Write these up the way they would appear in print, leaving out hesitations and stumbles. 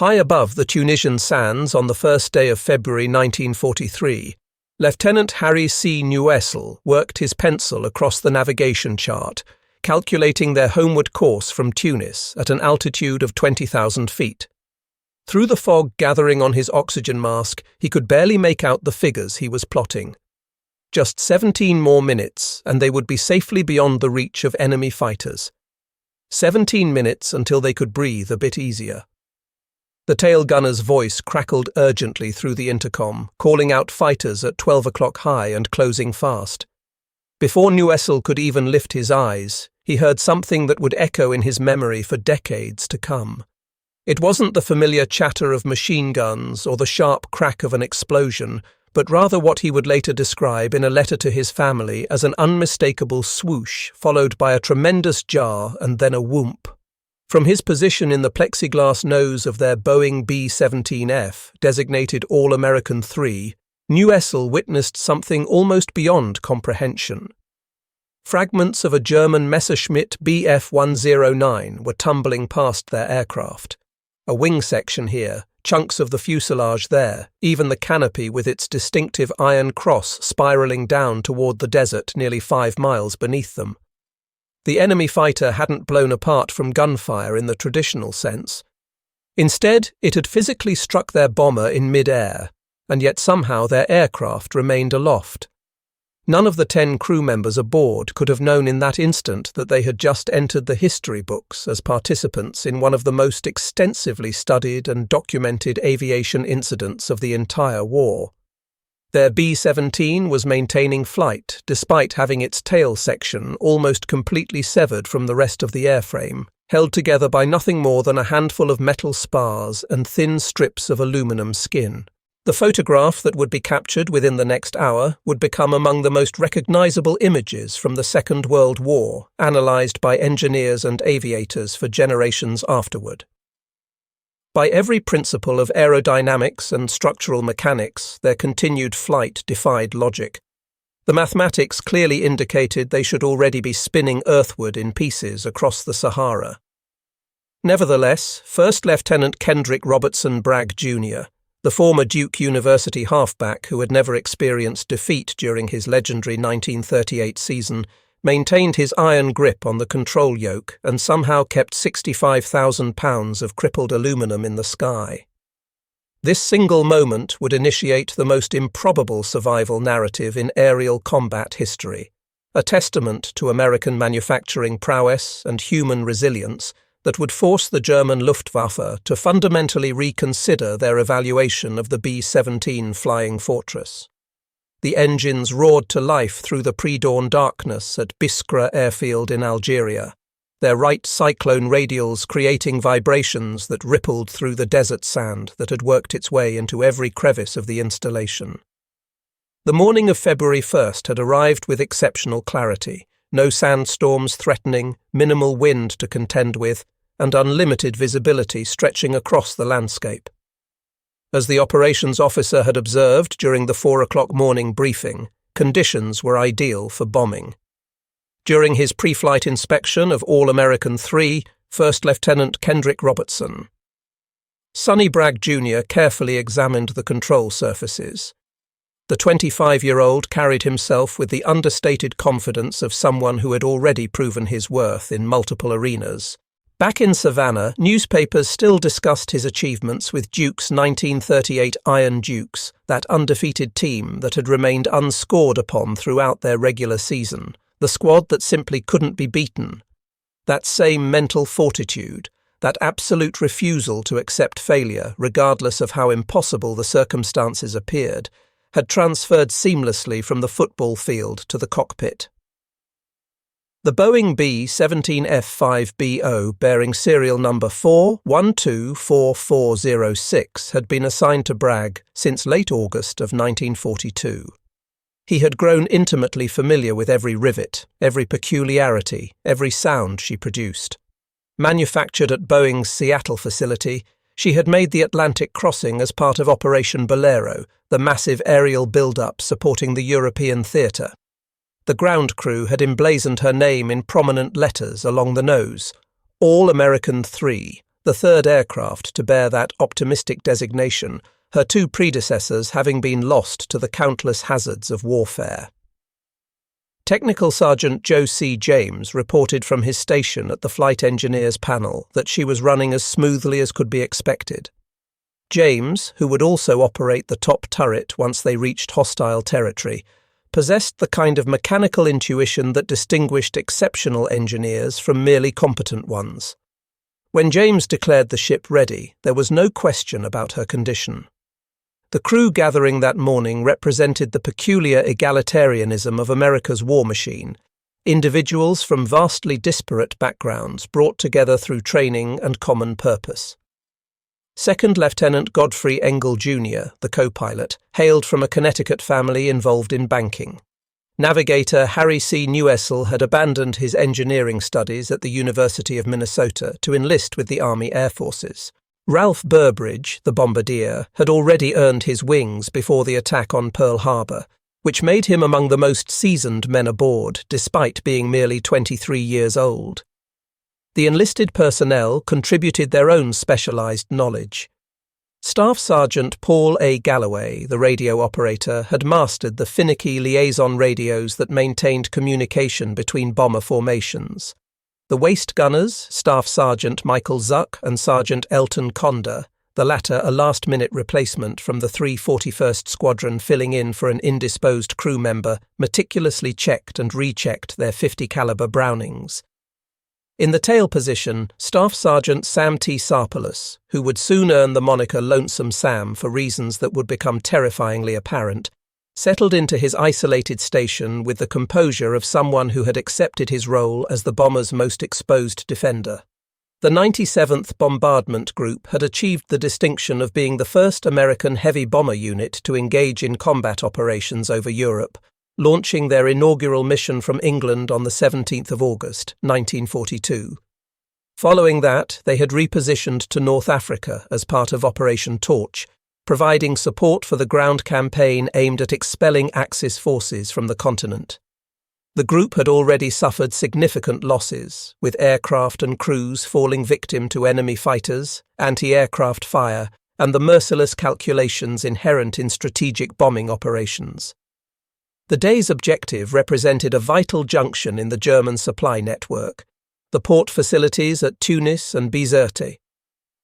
High above the Tunisian sands on the first day of February 1943, Lieutenant Harry C. Newessel worked his pencil across the navigation chart, calculating their homeward course from Tunis at an altitude of 20,000 feet. Through the fog gathering on his oxygen mask, he could barely make out the figures he was plotting. Just 17 more minutes, and they would be safely beyond the reach of enemy fighters. 17 minutes until they could breathe a bit easier. The tail gunner's voice crackled urgently through the intercom, calling out fighters at 12 o'clock high and closing fast. Before Newessel could even lift his eyes, he heard something that would echo in his memory for decades to come. It wasn't the familiar chatter of machine guns or the sharp crack of an explosion, but rather what he would later describe in a letter to his family as an unmistakable swoosh, followed by a tremendous jar and then a whoomp. From his position in the plexiglass nose of their Boeing B-17F, designated All-American 3, Newessel witnessed something almost beyond comprehension. Fragments of a German Messerschmitt Bf-109 were tumbling past their aircraft. A wing section here, chunks of the fuselage there, even the canopy with its distinctive iron cross spiralling down toward the desert nearly 5 miles beneath them. The enemy fighter hadn't blown apart from gunfire in the traditional sense. Instead, it had physically struck their bomber in mid-air, and yet somehow their aircraft remained aloft. None of the 10 crew members aboard could have known in that instant that they had just entered the history books as participants in one of the most extensively studied and documented aviation incidents of the entire war. Their B-17 was maintaining flight despite having its tail section almost completely severed from the rest of the airframe, held together by nothing more than a handful of metal spars and thin strips of aluminum skin. The photograph that would be captured within the next hour would become among the most recognizable images from the Second World War, analyzed by engineers and aviators for generations afterward. By every principle of aerodynamics and structural mechanics, their continued flight defied logic. The mathematics clearly indicated they should already be spinning earthward in pieces across the Sahara. Nevertheless, First Lieutenant Kendrick Robertson Bragg, Jr., the former Duke University halfback who had never experienced defeat during his legendary 1938 season, maintained his iron grip on the control yoke and somehow kept 65,000 pounds of crippled aluminum in the sky. This single moment would initiate the most improbable survival narrative in aerial combat history, a testament to American manufacturing prowess and human resilience that would force the German Luftwaffe to fundamentally reconsider their evaluation of the B-17 Flying Fortress. The engines roared to life through the pre-dawn darkness at Biskra airfield in Algeria, their right cyclone radials creating vibrations that rippled through the desert sand that had worked its way into every crevice of the installation. The morning of February 1st had arrived with exceptional clarity. No sandstorms threatening, minimal wind to contend with, and unlimited visibility stretching across the landscape. As the operations officer had observed during the 4 o'clock morning briefing, conditions were ideal for bombing. During his pre-flight inspection of All-American 3, First Lieutenant Kendrick Robertson. Sonny Bragg Jr. carefully examined the control surfaces. The 25-year-old carried himself with the understated confidence of someone who had already proven his worth in multiple arenas. Back in Savannah, newspapers still discussed his achievements with Duke's 1938 Iron Dukes, that undefeated team that had remained unscored upon throughout their regular season, the squad that simply couldn't be beaten. That same mental fortitude, that absolute refusal to accept failure, regardless of how impossible the circumstances appeared, had transferred seamlessly from the football field to the cockpit. The Boeing B-17F-5BO, bearing serial number 4124406, had been assigned to Bragg since late August of 1942. He had grown intimately familiar with every rivet, every peculiarity, every sound she produced. Manufactured at Boeing's Seattle facility, she had made the Atlantic crossing as part of Operation Bolero, the massive aerial build-up supporting the European theatre. The ground crew had emblazoned her name in prominent letters along the nose, All-American 3, the third aircraft to bear that optimistic designation, her two predecessors having been lost to the countless hazards of warfare. Technical Sergeant Joe C. James reported from his station at the flight engineers panel that she was running as smoothly as could be expected. James, who would also operate the top turret once they reached hostile territory, possessed the kind of mechanical intuition that distinguished exceptional engineers from merely competent ones. When James declared the ship ready, there was no question about her condition. The crew gathering that morning represented the peculiar egalitarianism of America's war machine, individuals from vastly disparate backgrounds brought together through training and common purpose. Second Lieutenant Godfrey Engel Jr., the co-pilot, hailed from a Connecticut family involved in banking. Navigator Harry C. Newessel had abandoned his engineering studies at the University of Minnesota to enlist with the Army Air Forces. Ralph Burbridge, the bombardier, had already earned his wings before the attack on Pearl Harbor, which made him among the most seasoned men aboard, despite being merely 23 years old. The enlisted personnel contributed their own specialized knowledge. Staff Sergeant Paul A. Galloway, the radio operator, had mastered the finicky liaison radios that maintained communication between bomber formations. The waist gunners, Staff Sergeant Michael Zuck and Sergeant Elton Conder, the latter a last-minute replacement from the 341st Squadron filling in for an indisposed crew member, meticulously checked and rechecked their 50 caliber Brownings. In the tail position, Staff Sergeant Sam T. Sarpolus, who would soon earn the moniker Lonesome Sam for reasons that would become terrifyingly apparent, settled into his isolated station with the composure of someone who had accepted his role as the bomber's most exposed defender. The 97th Bombardment Group had achieved the distinction of being the first American heavy bomber unit to engage in combat operations over Europe, launching their inaugural mission from England on the 17th of August, 1942. Following that, they had repositioned to North Africa as part of Operation Torch, providing support for the ground campaign aimed at expelling Axis forces from the continent. The group had already suffered significant losses, with aircraft and crews falling victim to enemy fighters, anti-aircraft fire, and the merciless calculations inherent in strategic bombing operations. The day's objective represented a vital junction in the German supply network, the port facilities at Tunis and Bizerte.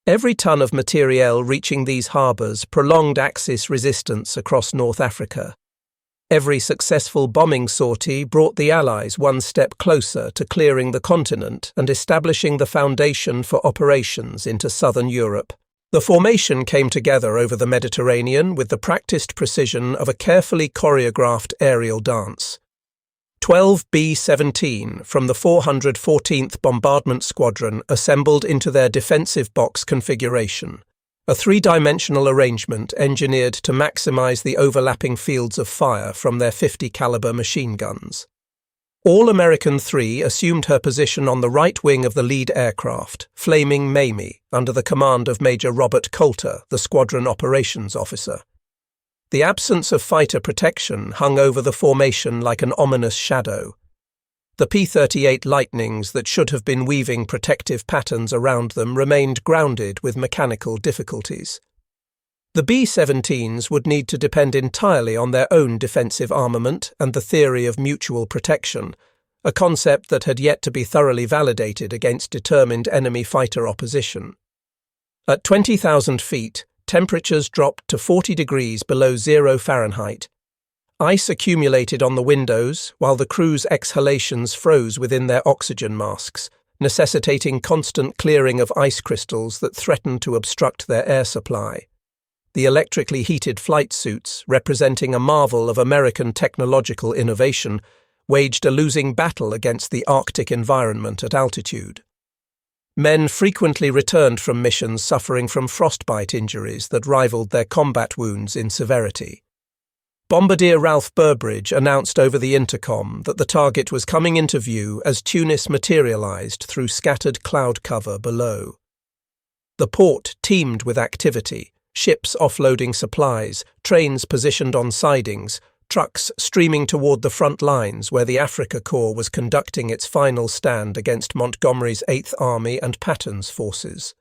Every ton of materiel reaching these harbours prolonged Axis resistance across North Africa. Every successful bombing sortie brought the Allies one step closer to clearing the continent and establishing the foundation for operations into southern Europe. The formation came together over the Mediterranean with the practiced precision of a carefully choreographed aerial dance. 12 B-17 from the 414th Bombardment Squadron assembled into their defensive box configuration, a three-dimensional arrangement engineered to maximize the overlapping fields of fire from their 50 caliber machine guns. All American 3 assumed her position on the right wing of the lead aircraft, Flaming Mamie, under the command of Major Robert Coulter, the squadron operations officer. The absence of fighter protection hung over the formation like an ominous shadow. The P-38 Lightnings that should have been weaving protective patterns around them remained grounded with mechanical difficulties. The B-17s would need to depend entirely on their own defensive armament and the theory of mutual protection, a concept that had yet to be thoroughly validated against determined enemy fighter opposition. At 20,000 feet, temperatures dropped to 40 degrees below 0 Fahrenheit. Ice accumulated on the windows, while the crew's exhalations froze within their oxygen masks, necessitating constant clearing of ice crystals that threatened to obstruct their air supply. The electrically heated flight suits, representing a marvel of American technological innovation, waged a losing battle against the Arctic environment at altitude. Men frequently returned from missions suffering from frostbite injuries that rivaled their combat wounds in severity. Bombardier Ralph Burbridge announced over the intercom that the target was coming into view as Tunis materialized through scattered cloud cover below. The port teemed with activity, ships offloading supplies, trains positioned on sidings, trucks streaming toward the front lines where the Africa Corps was conducting its final stand against Montgomery's 8th Army and Patton's forces.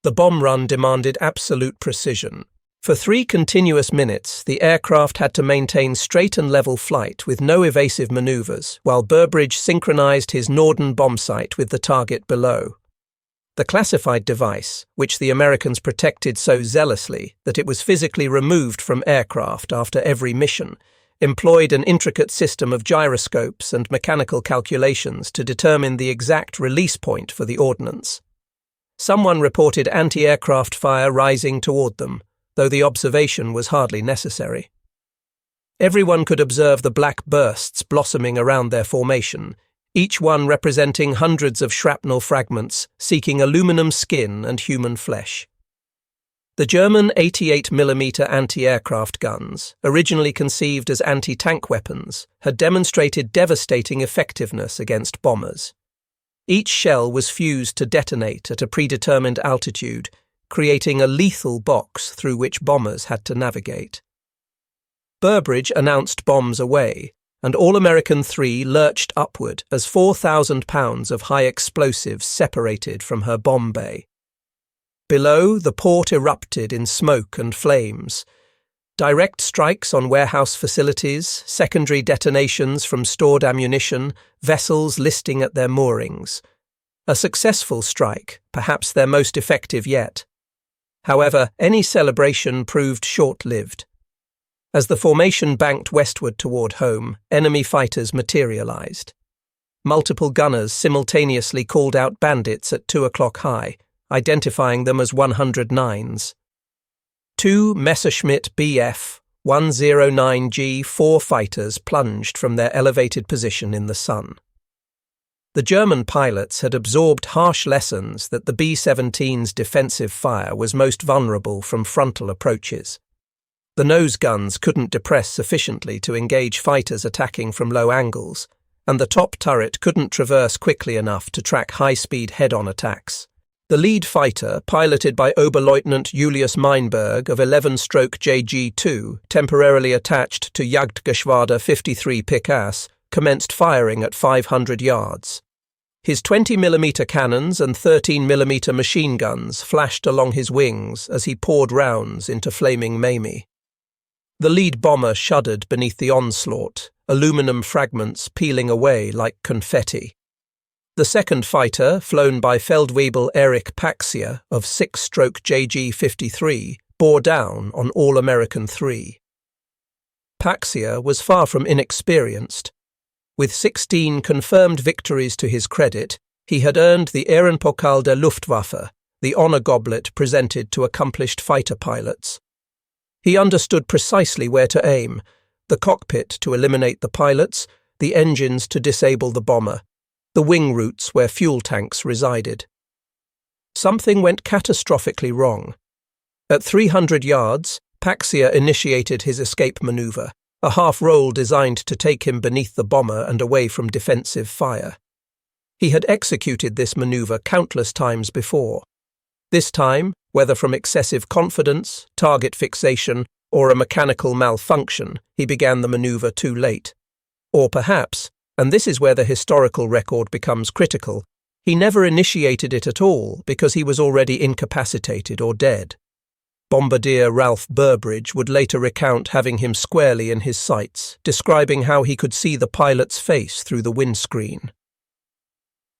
The bomb run demanded absolute precision. For 3 continuous minutes, the aircraft had to maintain straight and level flight with no evasive maneuvers, while Burbridge synchronized his Norden bomb sight with the target below. The classified device, which the Americans protected so zealously that it was physically removed from aircraft after every mission, employed an intricate system of gyroscopes and mechanical calculations to determine the exact release point for the ordnance. Someone reported anti-aircraft fire rising toward them, though the observation was hardly necessary. Everyone could observe the black bursts blossoming around their formation, each one representing hundreds of shrapnel fragments seeking aluminum skin and human flesh. The German 88mm anti-aircraft guns, originally conceived as anti-tank weapons, had demonstrated devastating effectiveness against bombers. Each shell was fused to detonate at a predetermined altitude, creating a lethal box through which bombers had to navigate. Burbridge announced bombs away, and All-American 3 lurched upward as 4,000 pounds of high explosives separated from her bomb bay. Below, the port erupted in smoke and flames. Direct strikes on warehouse facilities, secondary detonations from stored ammunition, vessels listing at their moorings. A successful strike, perhaps their most effective yet. However, any celebration proved short-lived. As the formation banked westward toward home, enemy fighters materialized. Multiple gunners simultaneously called out bandits at 2 o'clock high, identifying them as 109s. 2 Messerschmitt Bf-109G-4 fighters plunged from their elevated position in the sun. The German pilots had absorbed harsh lessons that the B-17's defensive fire was most vulnerable from frontal approaches. The nose guns couldn't depress sufficiently to engage fighters attacking from low angles, and the top turret couldn't traverse quickly enough to track high-speed head-on attacks. The lead fighter, piloted by Oberleutnant Julius Meinberg of 11-JG2, temporarily attached to Jagdgeschwader 53 Picasse, commenced firing at 500 yards. His 20mm cannons and 13mm machine guns flashed along his wings as he poured rounds into flaming Mamie. The lead bomber shuddered beneath the onslaught, aluminum fragments peeling away like confetti. The second fighter, flown by Feldwebel Erich Paxia of 6-JG53, bore down on All-American 3. Paxia was far from inexperienced. With 16 confirmed victories to his credit, he had earned the Ehrenpokal der Luftwaffe, the honor goblet presented to accomplished fighter pilots. He understood precisely where to aim, the cockpit to eliminate the pilots, the engines to disable the bomber, the wing routes where fuel tanks resided. Something went catastrophically wrong. At 300 yards, Paxia initiated his escape maneuver, a half-roll designed to take him beneath the bomber and away from defensive fire. He had executed this maneuver countless times before. This time, whether from excessive confidence, target fixation, or a mechanical malfunction, he began the maneuver too late. Or perhaps, and this is where the historical record becomes critical, he never initiated it at all because he was already incapacitated or dead. Bombardier Ralph Burbridge would later recount having him squarely in his sights, describing how he could see the pilot's face through the windscreen.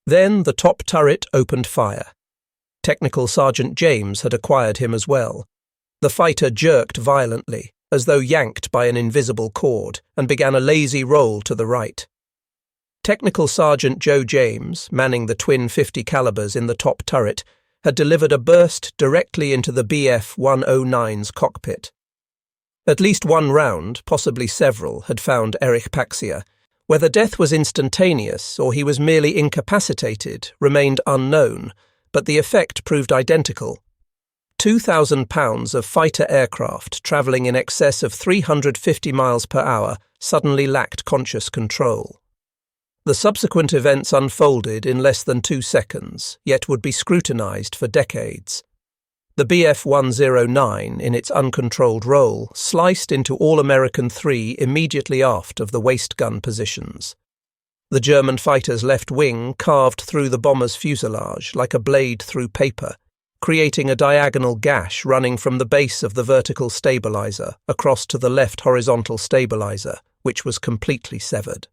Then the top turret opened fire. Technical Sergeant James had acquired him as well. The fighter jerked violently, as though yanked by an invisible cord, and began a lazy roll to the right. Technical Sergeant Joe James, manning the twin 50 calibers in the top turret, had delivered a burst directly into the Bf-109's cockpit. At least one round, possibly several, had found Erich Paxia. Whether death was instantaneous or he was merely incapacitated remained unknown, but the effect proved identical. 2,000 pounds of fighter aircraft travelling in excess of 350 miles per hour suddenly lacked conscious control. The subsequent events unfolded in less than 2 seconds, yet would be scrutinised for decades. The Bf-109, in its uncontrolled roll, sliced into All-American 3 immediately aft of the waist gun positions. The German fighter's left wing carved through the bomber's fuselage like a blade through paper, creating a diagonal gash running from the base of the vertical stabilizer across to the left horizontal stabilizer, which was completely severed.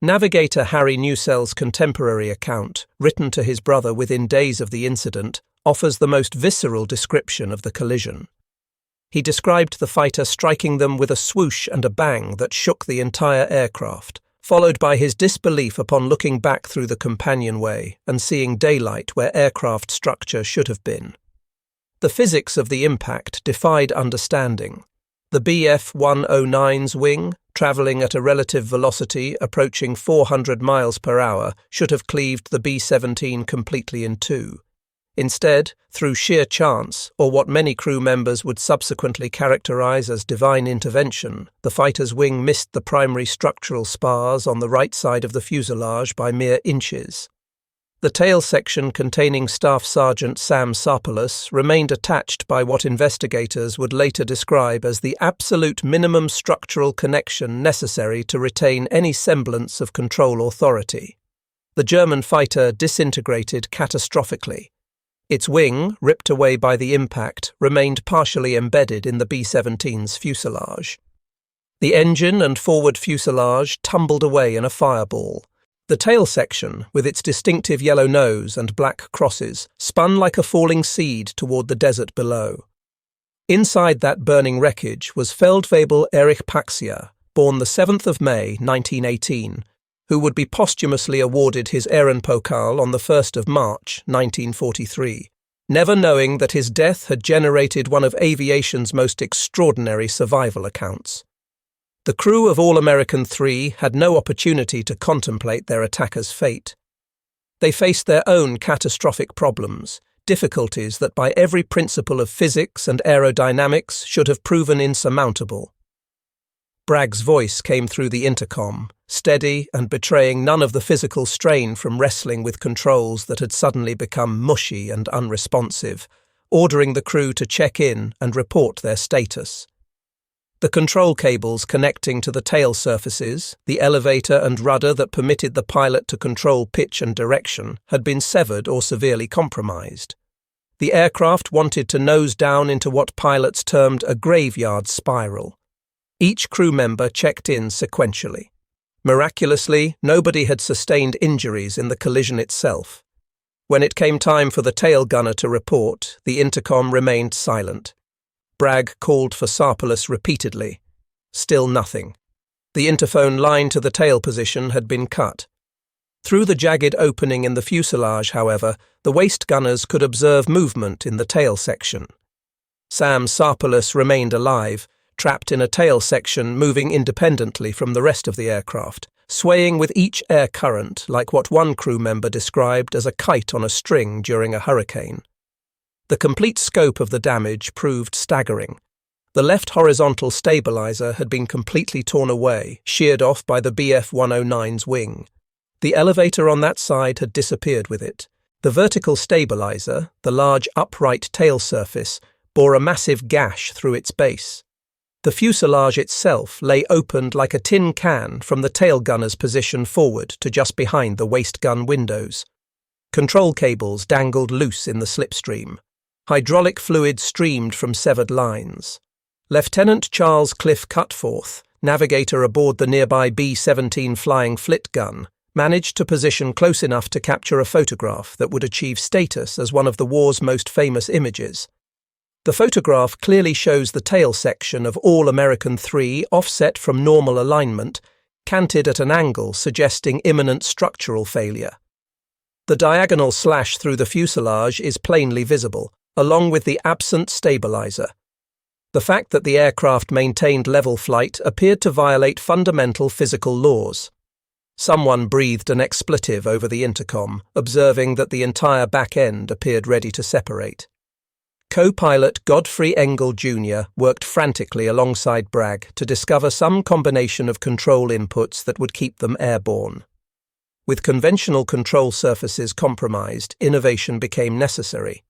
Navigator Harry Newsell's contemporary account, written to his brother within days of the incident, offers the most visceral description of the collision. He described the fighter striking them with a swoosh and a bang that shook the entire aircraft, followed by his disbelief upon looking back through the companionway and seeing daylight where aircraft structure should have been. The physics of the impact defied understanding. The BF-109's wing, travelling at a relative velocity approaching 400 miles per hour, should have cleaved the B-17 completely in two. Instead, through sheer chance, or what many crew members would subsequently characterize as divine intervention, the fighter's wing missed the primary structural spars on the right side of the fuselage by mere inches. The tail section containing Staff Sergeant Sam Sarpolus remained attached by what investigators would later describe as the absolute minimum structural connection necessary to retain any semblance of control authority. The German fighter disintegrated catastrophically. Its wing, ripped away by the impact, remained partially embedded in the B-17's fuselage. The engine and forward fuselage tumbled away in a fireball. The tail section, with its distinctive yellow nose and black crosses, spun like a falling seed toward the desert below. Inside that burning wreckage was Feldwebel Erich Paxier, born the 7th of May, 1918, who would be posthumously awarded his Ehrenpokal on the 1st of March, 1943, never knowing that his death had generated one of aviation's most extraordinary survival accounts. The crew of All-American 3 had no opportunity to contemplate their attacker's fate. They faced their own catastrophic problems, difficulties that by every principle of physics and aerodynamics should have proven insurmountable. Bragg's voice came through the intercom, steady and betraying none of the physical strain from wrestling with controls that had suddenly become mushy and unresponsive, ordering the crew to check in and report their status. The control cables connecting to the tail surfaces, the elevator and rudder that permitted the pilot to control pitch and direction, had been severed or severely compromised. The aircraft wanted to nose down into what pilots termed a graveyard spiral. Each crew member checked in sequentially. Miraculously, nobody had sustained injuries in the collision itself. When it came time for the tail gunner to report, the intercom remained silent. Bragg called for Sarpolus repeatedly. Still nothing. The interphone line to the tail position had been cut. Through the jagged opening in the fuselage, however, the waist gunners could observe movement in the tail section. Sam Sarpolus remained alive, trapped in a tail section moving independently from the rest of the aircraft, swaying with each air current like what one crew member described as a kite on a string during a hurricane. The complete scope of the damage proved staggering. The left horizontal stabilizer had been completely torn away, sheared off by the BF-109's wing. The elevator on that side had disappeared with it. The vertical stabilizer, the large upright tail surface, bore a massive gash through its base. The fuselage itself lay opened like a tin can from the tail gunner's position forward to just behind the waist gun windows. Control cables dangled loose in the slipstream. Hydraulic fluid streamed from severed lines. Lieutenant Charles Cliff Cutforth, navigator aboard the nearby B-17 flying flit gun, managed to position close enough to capture a photograph that would achieve status as one of the war's most famous images. The photograph clearly shows the tail section of All-American 3 offset from normal alignment, canted at an angle suggesting imminent structural failure. The diagonal slash through the fuselage is plainly visible, along with the absent stabilizer. The fact that the aircraft maintained level flight appeared to violate fundamental physical laws. Someone breathed an expletive over the intercom, observing that the entire back end appeared ready to separate. Co-pilot Godfrey Engel Jr. worked frantically alongside Bragg to discover some combination of control inputs that would keep them airborne. With conventional control surfaces compromised, innovation became necessary.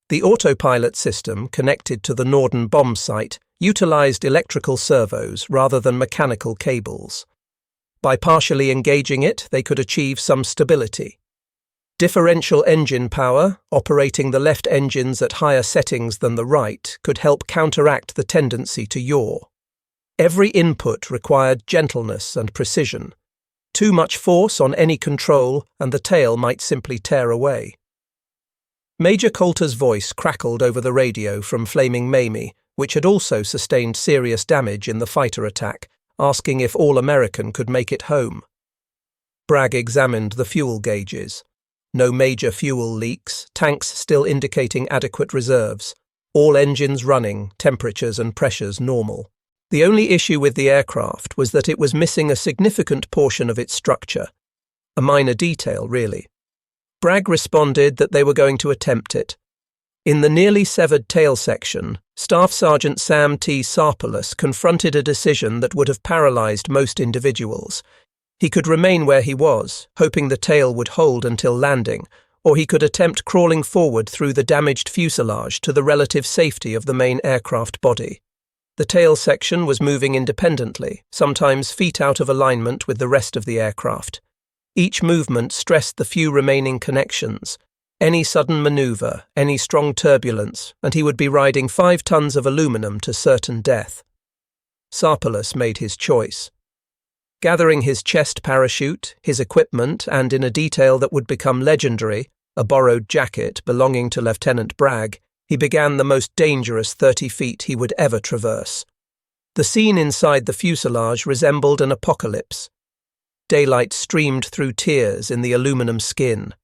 The autopilot system, connected to the Norden bomb site, utilized electrical servos rather than mechanical cables. By partially engaging it, they could achieve some stability. Differential engine power, operating the left engines at higher settings than the right, could help counteract the tendency to yaw. Every input required gentleness and precision. Too much force on any control and the tail might simply tear away. Major Coulter's voice crackled over the radio from Flaming Mamie, which had also sustained serious damage in the fighter attack, asking if All American could make it home. Bragg examined the fuel gauges. No major fuel leaks, tanks still indicating adequate reserves. All engines running, temperatures and pressures normal. The only issue with the aircraft was that it was missing a significant portion of its structure. A minor detail, really. Bragg responded that they were going to attempt it. In the nearly severed tail section, Staff Sergeant Sam T. Sarpolus confronted a decision that would have paralyzed most individuals. He could remain where he was, hoping the tail would hold until landing, or he could attempt crawling forward through the damaged fuselage to the relative safety of the main aircraft body. The tail section was moving independently, sometimes feet out of alignment with the rest of the aircraft. Each movement stressed the few remaining connections. Any sudden maneuver, any strong turbulence, and he would be riding 5 tons of aluminum to certain death. Sarpolus made his choice. Gathering his chest parachute, his equipment, and in a detail that would become legendary, a borrowed jacket belonging to Lieutenant Bragg, he began the most dangerous 30 feet he would ever traverse. The scene inside the fuselage resembled an apocalypse. Daylight streamed through tears in the aluminum skin.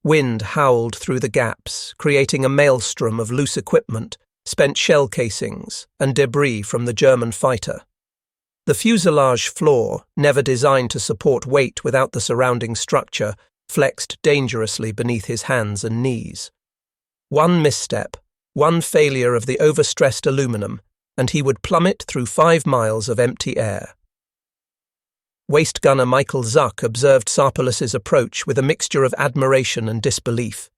Wind howled through the gaps, creating a maelstrom of loose equipment, spent shell casings, and debris from the German fighter. The fuselage floor, never designed to support weight without the surrounding structure, flexed dangerously beneath his hands and knees. One misstep, one failure of the overstressed aluminum, and he would plummet through 5 miles of empty air. Waist gunner Michael Zuck observed Sarpolus's approach with a mixture of admiration and disbelief.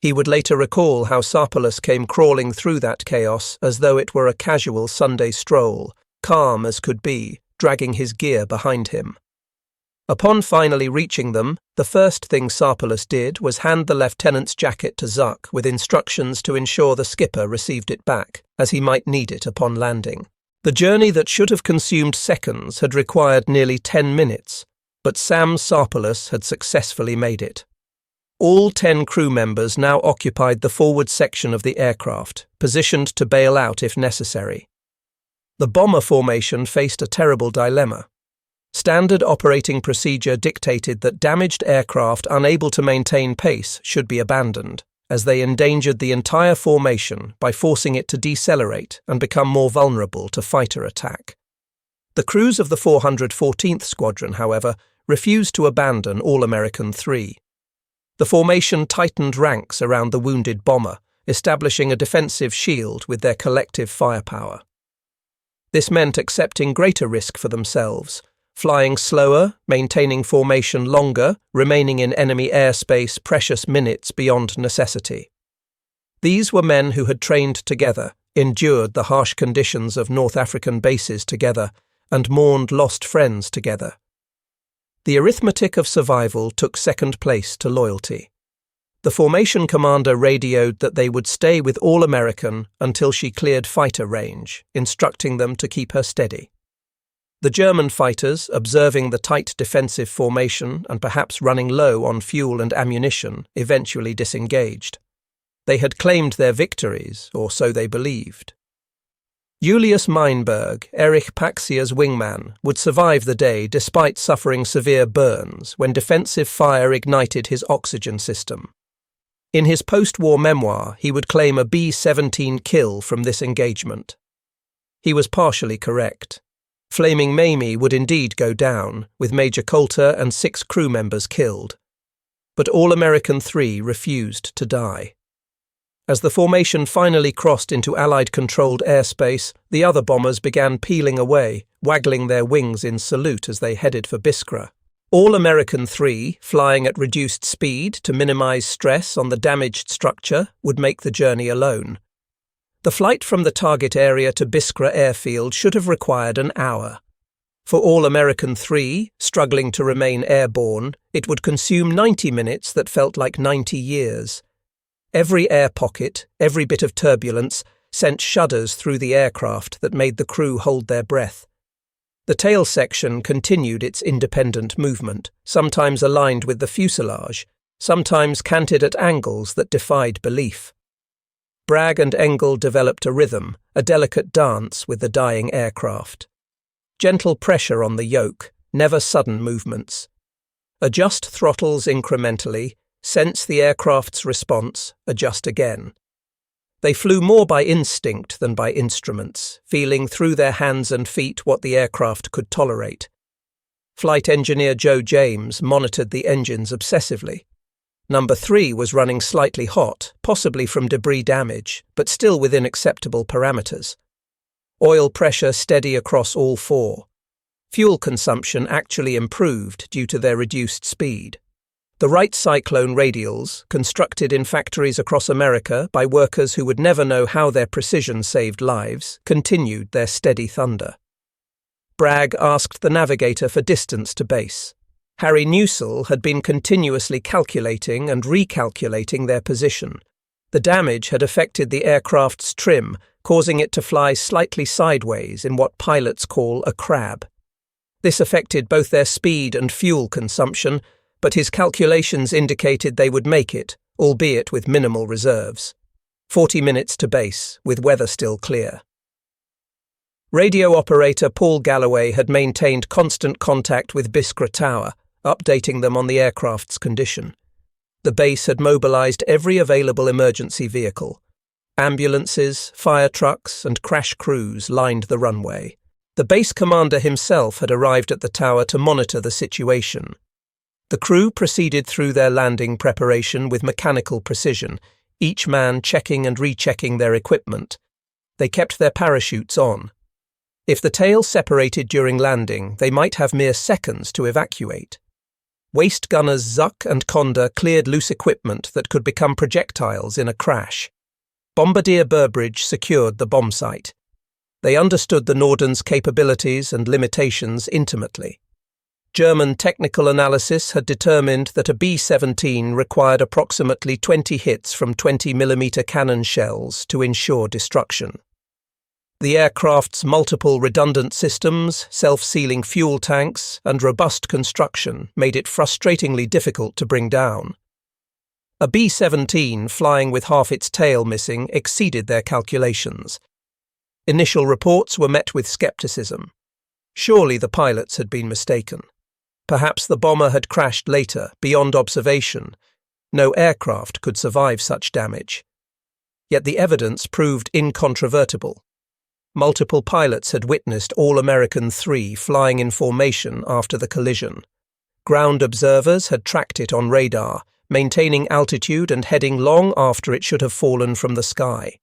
He would later recall how Sarpolus came crawling through that chaos as though it were a casual Sunday stroll, calm as could be, dragging his gear behind him. Upon finally reaching them, the first thing Sarpolus did was hand the lieutenant's jacket to Zuck with instructions to ensure the skipper received it back, as he might need it upon landing. The journey that should have consumed seconds had required nearly 10 minutes, but Sam Sarpolus had successfully made it. All 10 crew members now occupied the forward section of the aircraft, positioned to bail out if necessary. The bomber formation faced a terrible dilemma. Standard operating procedure dictated that damaged aircraft unable to maintain pace should be abandoned, as they endangered the entire formation by forcing it to decelerate and become more vulnerable to fighter attack. The crews of the 414th Squadron, however, refused to abandon All-American 3. The formation tightened ranks around the wounded bomber, establishing a defensive shield with their collective firepower. This meant accepting greater risk for themselves, flying slower, maintaining formation longer, remaining in enemy airspace precious minutes beyond necessity. These were men who had trained together, endured the harsh conditions of North African bases together, and mourned lost friends together. The arithmetic of survival took second place to loyalty. The formation commander radioed that they would stay with All-American until she cleared fighter range, instructing them to keep her steady. The German fighters, observing the tight defensive formation and perhaps running low on fuel and ammunition, eventually disengaged. They had claimed their victories, or so they believed. Julius Meinberg, Erich Paxia's wingman, would survive the day despite suffering severe burns when defensive fire ignited his oxygen system. In his post-war memoir, he would claim a B-17 kill from this engagement. He was partially correct. Flaming Mamie would indeed go down, with Major Coulter and 6 crew members killed. But All-American 3 refused to die. As the formation finally crossed into Allied-controlled airspace, the other bombers began peeling away, waggling their wings in salute as they headed for Biskra. All-American 3, flying at reduced speed to minimize stress on the damaged structure, would make the journey alone. The flight from the target area to Biskra airfield should have required an hour. For All-American 3, struggling to remain airborne, it would consume 90 minutes that felt like 90 years. Every air pocket, every bit of turbulence, sent shudders through the aircraft that made the crew hold their breath. The tail section continued its independent movement, sometimes aligned with the fuselage, sometimes canted at angles that defied belief. Bragg and Engel developed a rhythm, a delicate dance with the dying aircraft. Gentle pressure on the yoke, never sudden movements. Adjust throttles incrementally, sense the aircraft's response, adjust again. They flew more by instinct than by instruments, feeling through their hands and feet what the aircraft could tolerate. Flight engineer Joe James monitored the engines obsessively. Number 3 was running slightly hot, possibly from debris damage, but still within acceptable parameters. Oil pressure steady across all 4. Fuel consumption actually improved due to their reduced speed. The Wright Cyclone radials, constructed in factories across America by workers who would never know how their precision saved lives, continued their steady thunder. Bragg asked the navigator for distance to base. Harry Newsell had been continuously calculating and recalculating their position. The damage had affected the aircraft's trim, causing it to fly slightly sideways in what pilots call a crab. This affected both their speed and fuel consumption, but his calculations indicated they would make it, albeit with minimal reserves. 40 minutes to base, with weather still clear. Radio operator Paul Galloway had maintained constant contact with Biskra Tower, updating them on the aircraft's condition. The base had mobilized every available emergency vehicle. Ambulances, fire trucks, and crash crews lined the runway. The base commander himself had arrived at the tower to monitor the situation. The crew proceeded through their landing preparation with mechanical precision, each man checking and rechecking their equipment. They kept their parachutes on. If the tail separated during landing, they might have mere seconds to evacuate. Waist gunners Zuck and Conda cleared loose equipment that could become projectiles in a crash. Bombardier Burbridge secured the bomb site. They understood the Norden's capabilities and limitations intimately. German technical analysis had determined that a B-17 required approximately 20 hits from 20mm cannon shells to ensure destruction. The aircraft's multiple redundant systems, self-sealing fuel tanks, and robust construction made it frustratingly difficult to bring down. A B-17 flying with half its tail missing exceeded their calculations. Initial reports were met with skepticism. Surely the pilots had been mistaken. Perhaps the bomber had crashed later, beyond observation. No aircraft could survive such damage. Yet the evidence proved incontrovertible. Multiple pilots had witnessed All-American 3 flying in formation after the collision. Ground observers had tracked it on radar, maintaining altitude and heading long after it should have fallen from the sky.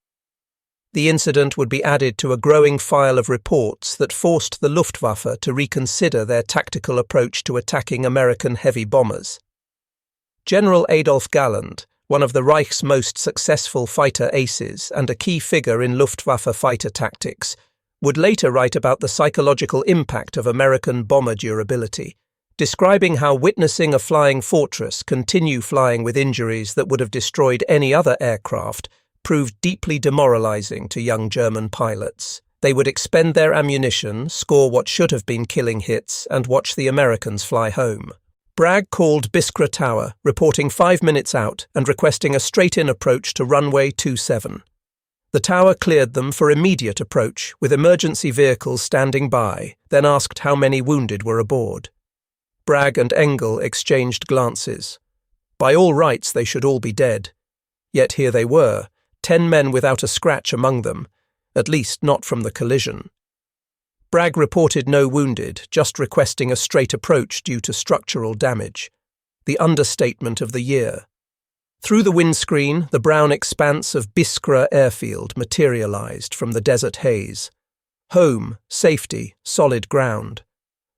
The incident would be added to a growing file of reports that forced the Luftwaffe to reconsider their tactical approach to attacking American heavy bombers. General Adolf Galland, one of the Reich's most successful fighter aces and a key figure in Luftwaffe fighter tactics, would later write about the psychological impact of American bomber durability, describing how witnessing a flying fortress continue flying with injuries that would have destroyed any other aircraft proved deeply demoralizing to young German pilots. They would expend their ammunition, score what should have been killing hits, and watch the Americans fly home. Bragg called Biskra Tower, reporting 5 minutes out and requesting a straight-in approach to runway 27. The tower cleared them for immediate approach, with emergency vehicles standing by, then asked how many wounded were aboard. Bragg and Engel exchanged glances. By all rights, they should all be dead. Yet here they were, 10 men without a scratch among them, at least not from the collision. Bragg reported no wounded, just requesting a straight approach due to structural damage. The understatement of the year. Through the windscreen, the brown expanse of Biskra airfield materialized from the desert haze. Home, safety, solid ground.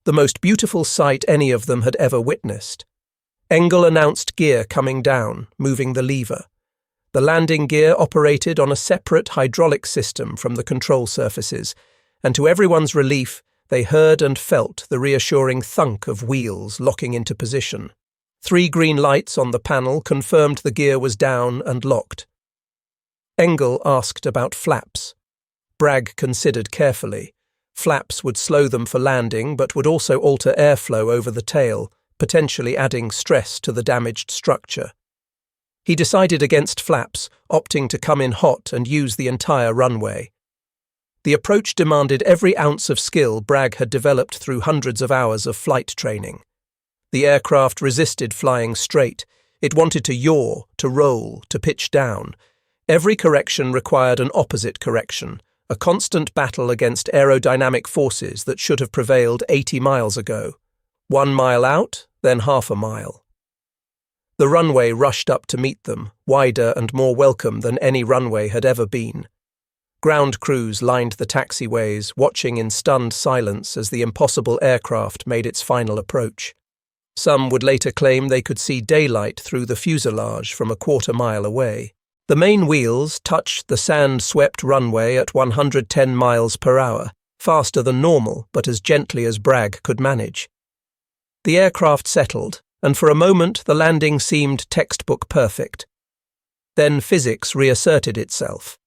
The most beautiful sight any of them had ever witnessed. Engel announced gear coming down, moving the lever. The landing gear operated on a separate hydraulic system from the control surfaces, and to everyone's relief, they heard and felt the reassuring thunk of wheels locking into position. 3 green lights on the panel confirmed the gear was down and locked. Engel asked about flaps. Bragg considered carefully. Flaps would slow them for landing, but would also alter airflow over the tail, potentially adding stress to the damaged structure. He decided against flaps, opting to come in hot and use the entire runway. The approach demanded every ounce of skill Bragg had developed through hundreds of hours of flight training. The aircraft resisted flying straight. It wanted to yaw, to roll, to pitch down. Every correction required an opposite correction, a constant battle against aerodynamic forces that should have prevailed 80 miles ago. 1 mile out, then half a mile. The runway rushed up to meet them, wider and more welcome than any runway had ever been. Ground crews lined the taxiways, watching in stunned silence as the impossible aircraft made its final approach. Some would later claim they could see daylight through the fuselage from a quarter-mile away. The main wheels touched the sand-swept runway at 110 miles per hour, faster than normal, but as gently as Bragg could manage. The aircraft settled, and for a moment the landing seemed textbook perfect. Then physics reasserted itself.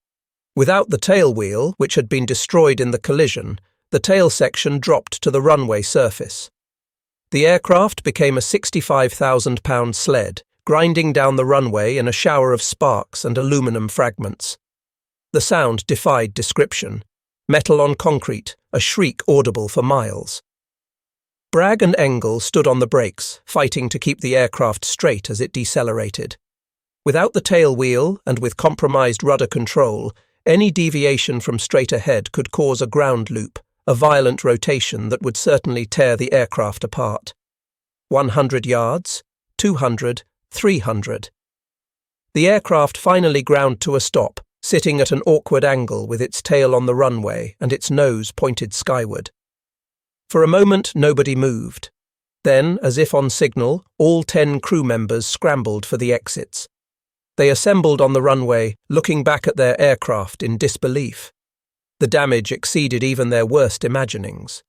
Without the tail wheel, which had been destroyed in the collision, the tail section dropped to the runway surface. The aircraft became a 65,000-pound sled, grinding down the runway in a shower of sparks and aluminum fragments. The sound defied description. Metal on concrete, a shriek audible for miles. Bragg and Engel stood on the brakes, fighting to keep the aircraft straight as it decelerated. Without the tail wheel and with compromised rudder control, any deviation from straight ahead could cause a ground loop, a violent rotation that would certainly tear the aircraft apart. 100 yards, 200, 300. The aircraft finally ground to a stop, sitting at an awkward angle with its tail on the runway and its nose pointed skyward. For a moment, nobody moved. Then, as if on signal, all 10 crew members scrambled for the exits. They assembled on the runway, looking back at their aircraft in disbelief. The damage exceeded even their worst imaginings.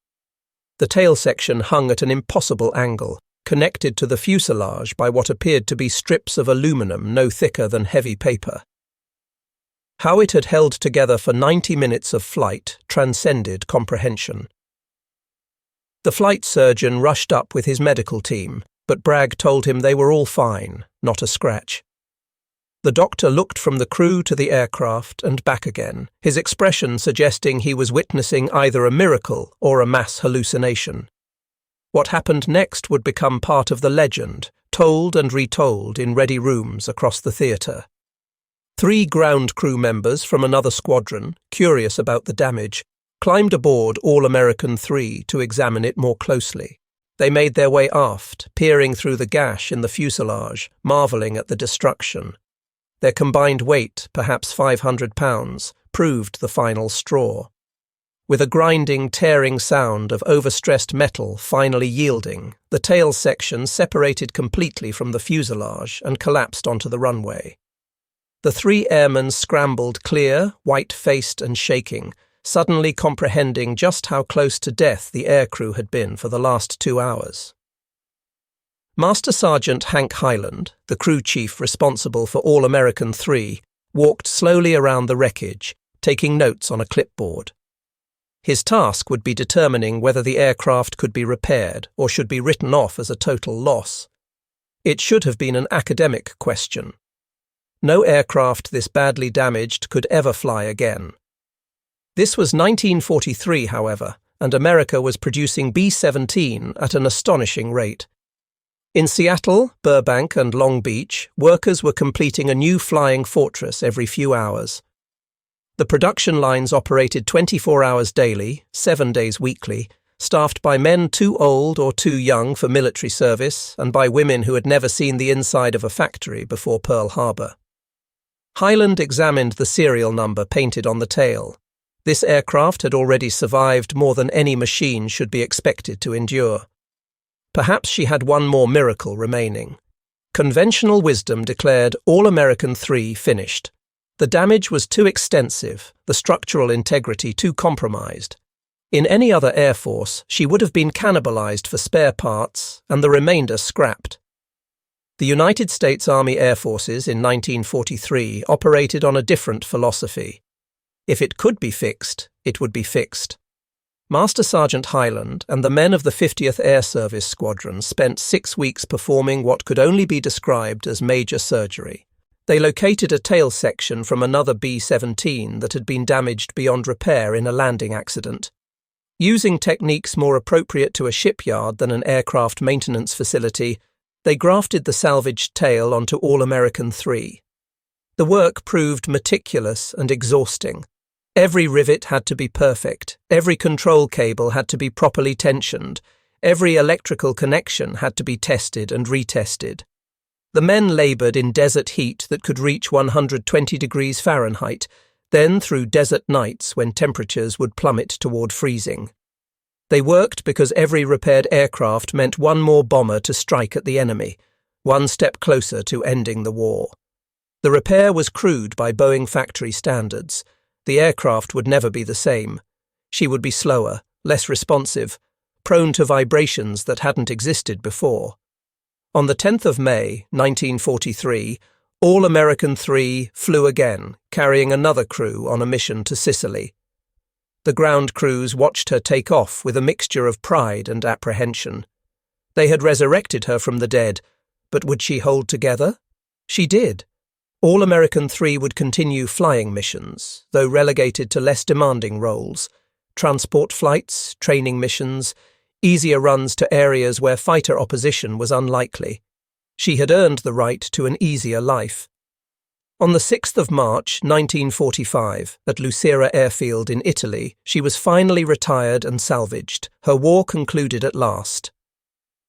The tail section hung at an impossible angle, connected to the fuselage by what appeared to be strips of aluminum no thicker than heavy paper. How it had held together for 90 minutes of flight transcended comprehension. The flight surgeon rushed up with his medical team, but Bragg told him they were all fine, not a scratch. The doctor looked from the crew to the aircraft and back again, his expression suggesting he was witnessing either a miracle or a mass hallucination. What happened next would become part of the legend, told and retold in ready rooms across the theatre. 3 ground crew members from another squadron, curious about the damage, climbed aboard All-American 3 to examine it more closely. They made their way aft, peering through the gash in the fuselage, marvelling at the destruction. Their combined weight, perhaps 500 pounds, proved the final straw. With a grinding, tearing sound of overstressed metal finally yielding, the tail section separated completely from the fuselage and collapsed onto the runway. The 3 airmen scrambled clear, white-faced and shaking, suddenly comprehending just how close to death the aircrew had been for the last 2 hours. Master Sergeant Hank Highland, the crew chief responsible for All-American 3, walked slowly around the wreckage, taking notes on a clipboard. His task would be determining whether the aircraft could be repaired or should be written off as a total loss. It should have been an academic question. No aircraft this badly damaged could ever fly again. This was 1943, however, and America was producing B-17 at an astonishing rate. In Seattle, Burbank and Long Beach, workers were completing a new flying fortress every few hours. The production lines operated 24 hours daily, 7 days weekly, staffed by men too old or too young for military service and by women who had never seen the inside of a factory before Pearl Harbor. Highland examined the serial number painted on the tail. This aircraft had already survived more than any machine should be expected to endure. Perhaps she had one more miracle remaining. Conventional wisdom declared All-American 3 finished. The damage was too extensive, the structural integrity too compromised. In any other air force, she would have been cannibalized for spare parts and the remainder scrapped. The United States Army Air Forces in 1943 operated on a different philosophy. If it could be fixed, it would be fixed. Master Sergeant Hyland and the men of the 50th Air Service Squadron spent 6 weeks performing what could only be described as major surgery. They located a tail section from another B-17 that had been damaged beyond repair in a landing accident. Using techniques more appropriate to a shipyard than an aircraft maintenance facility, they grafted the salvaged tail onto All-American 3. The work proved meticulous and exhausting. Every rivet had to be perfect, every control cable had to be properly tensioned, every electrical connection had to be tested and retested. The men laboured in desert heat that could reach 120 degrees Fahrenheit, then through desert nights when temperatures would plummet toward freezing. They worked because every repaired aircraft meant one more bomber to strike at the enemy, one step closer to ending the war. The repair was crude by Boeing factory standards. The aircraft would never be the same. She would be slower, less responsive, prone to vibrations that hadn't existed before. On the 10th of May, 1943, All-American 3 flew again, carrying another crew on a mission to Sicily. The ground crews watched her take off with a mixture of pride and apprehension. They had resurrected her from the dead, but would she hold together? She did. All-American 3 would continue flying missions, though relegated to less demanding roles: transport flights, training missions, easier runs to areas where fighter opposition was unlikely. She had earned the right to an easier life. On the 6th of March 1945, at Lucera Airfield in Italy, she was finally retired and salvaged, her war concluded at last.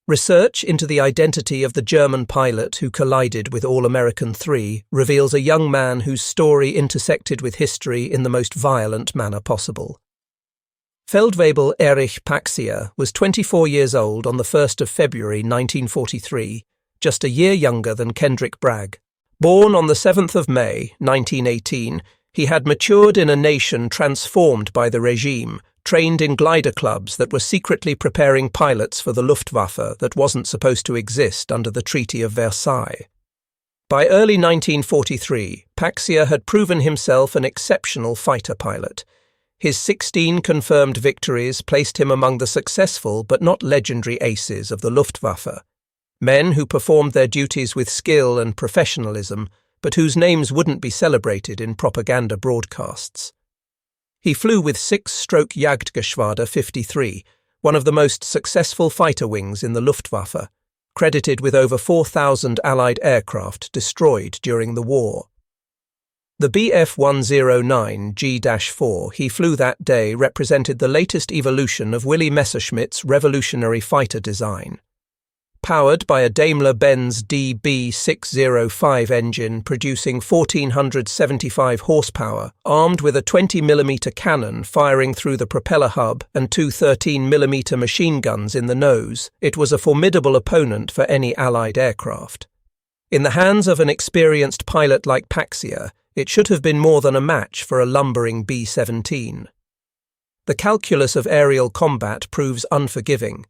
Research into the identity of the German pilot who collided with All-American 3 reveals a young man whose story intersected with history in the most violent manner possible. Feldwebel Erich Paxier was 24 years old on the 1st of February 1943, just a year younger than Kendrick Bragg. Born on the 7th of May 1918, he had matured in a nation transformed by the regime, trained in glider clubs that were secretly preparing pilots for the Luftwaffe that wasn't supposed to exist under the Treaty of Versailles. By early 1943, Paxier had proven himself an exceptional fighter pilot. His 16 confirmed victories placed him among the successful but not legendary aces of the Luftwaffe, men who performed their duties with skill and professionalism, but whose names wouldn't be celebrated in propaganda broadcasts. He flew with 6-stroke Jagdgeschwader 53, one of the most successful fighter wings in the Luftwaffe, credited with over 4,000 Allied aircraft destroyed during the war. The Bf-109 G-4 he flew that day represented the latest evolution of Willy Messerschmitt's revolutionary fighter design. Powered by a Daimler-Benz DB605 engine producing 1,475 horsepower, armed with a 20mm cannon firing through the propeller hub and two 13mm machine guns in the nose, it was a formidable opponent for any Allied aircraft. In the hands of an experienced pilot like Paxier, it should have been more than a match for a lumbering B-17. The calculus of aerial combat proves unforgiving.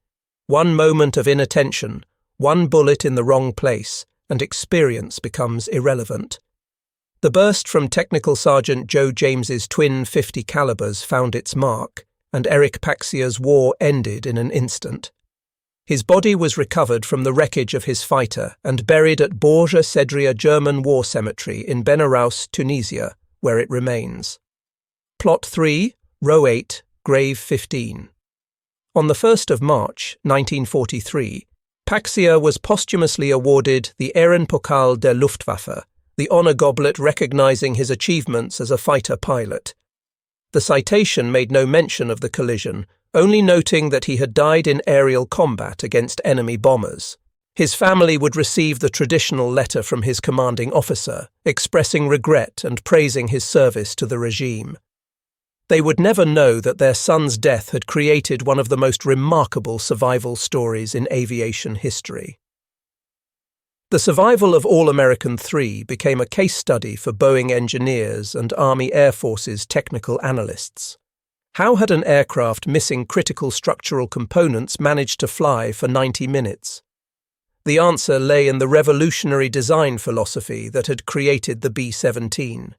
One moment of inattention, one bullet in the wrong place, and experience becomes irrelevant. The burst from Technical Sergeant Joe James's twin .50 calibers found its mark, and Erich Paxier's war ended in an instant. His body was recovered from the wreckage of his fighter and buried at Borja Sedria German War Cemetery in Benaraus, Tunisia, where it remains. Plot 3, Row 8, Grave 15. On the 1st of March 1943, Paxier was posthumously awarded the Ehrenpokal der Luftwaffe, the honour goblet recognising his achievements as a fighter pilot. The citation made no mention of the collision, only noting that he had died in aerial combat against enemy bombers. His family would receive the traditional letter from his commanding officer, expressing regret and praising his service to the regime. They would never know that their son's death had created one of the most remarkable survival stories in aviation history. The survival of All-American 3 became a case study for Boeing engineers and Army Air Force's technical analysts. How had an aircraft missing critical structural components managed to fly for 90 minutes? The answer lay in the revolutionary design philosophy that had created the B-17.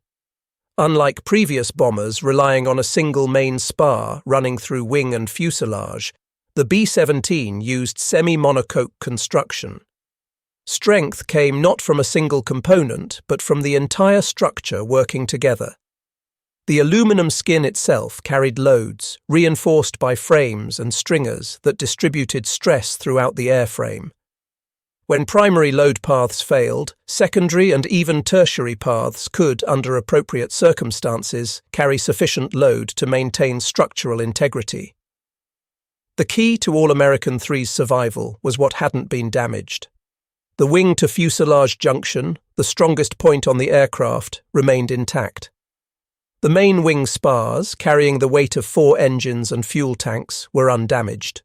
Unlike previous bombers relying on a single main spar running through wing and fuselage, the B-17 used semi-monocoque construction. Strength came not from a single component, but from the entire structure working together. The aluminum skin itself carried loads, reinforced by frames and stringers that distributed stress throughout the airframe. When primary load paths failed, secondary and even tertiary paths could, under appropriate circumstances, carry sufficient load to maintain structural integrity. The key to All-American 3's survival was what hadn't been damaged. The wing-to-fuselage junction, the strongest point on the aircraft, remained intact. The main wing spars, carrying the weight of 4 engines and fuel tanks, were undamaged.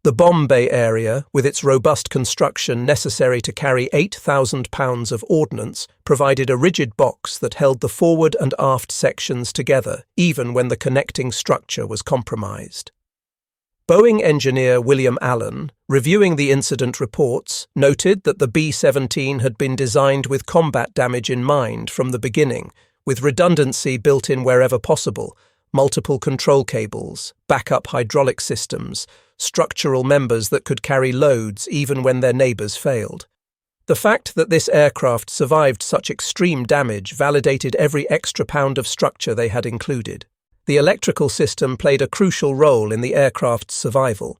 The bomb bay area, with its robust construction necessary to carry 8,000 pounds of ordnance, provided a rigid box that held the forward and aft sections together, even when the connecting structure was compromised. Boeing engineer William Allen, reviewing the incident reports, noted that the B-17 had been designed with combat damage in mind from the beginning, with redundancy built in wherever possible, multiple control cables, backup hydraulic systems, structural members that could carry loads even when their neighbours failed. The fact that this aircraft survived such extreme damage validated every extra pound of structure they had included. The electrical system played a crucial role in the aircraft's survival.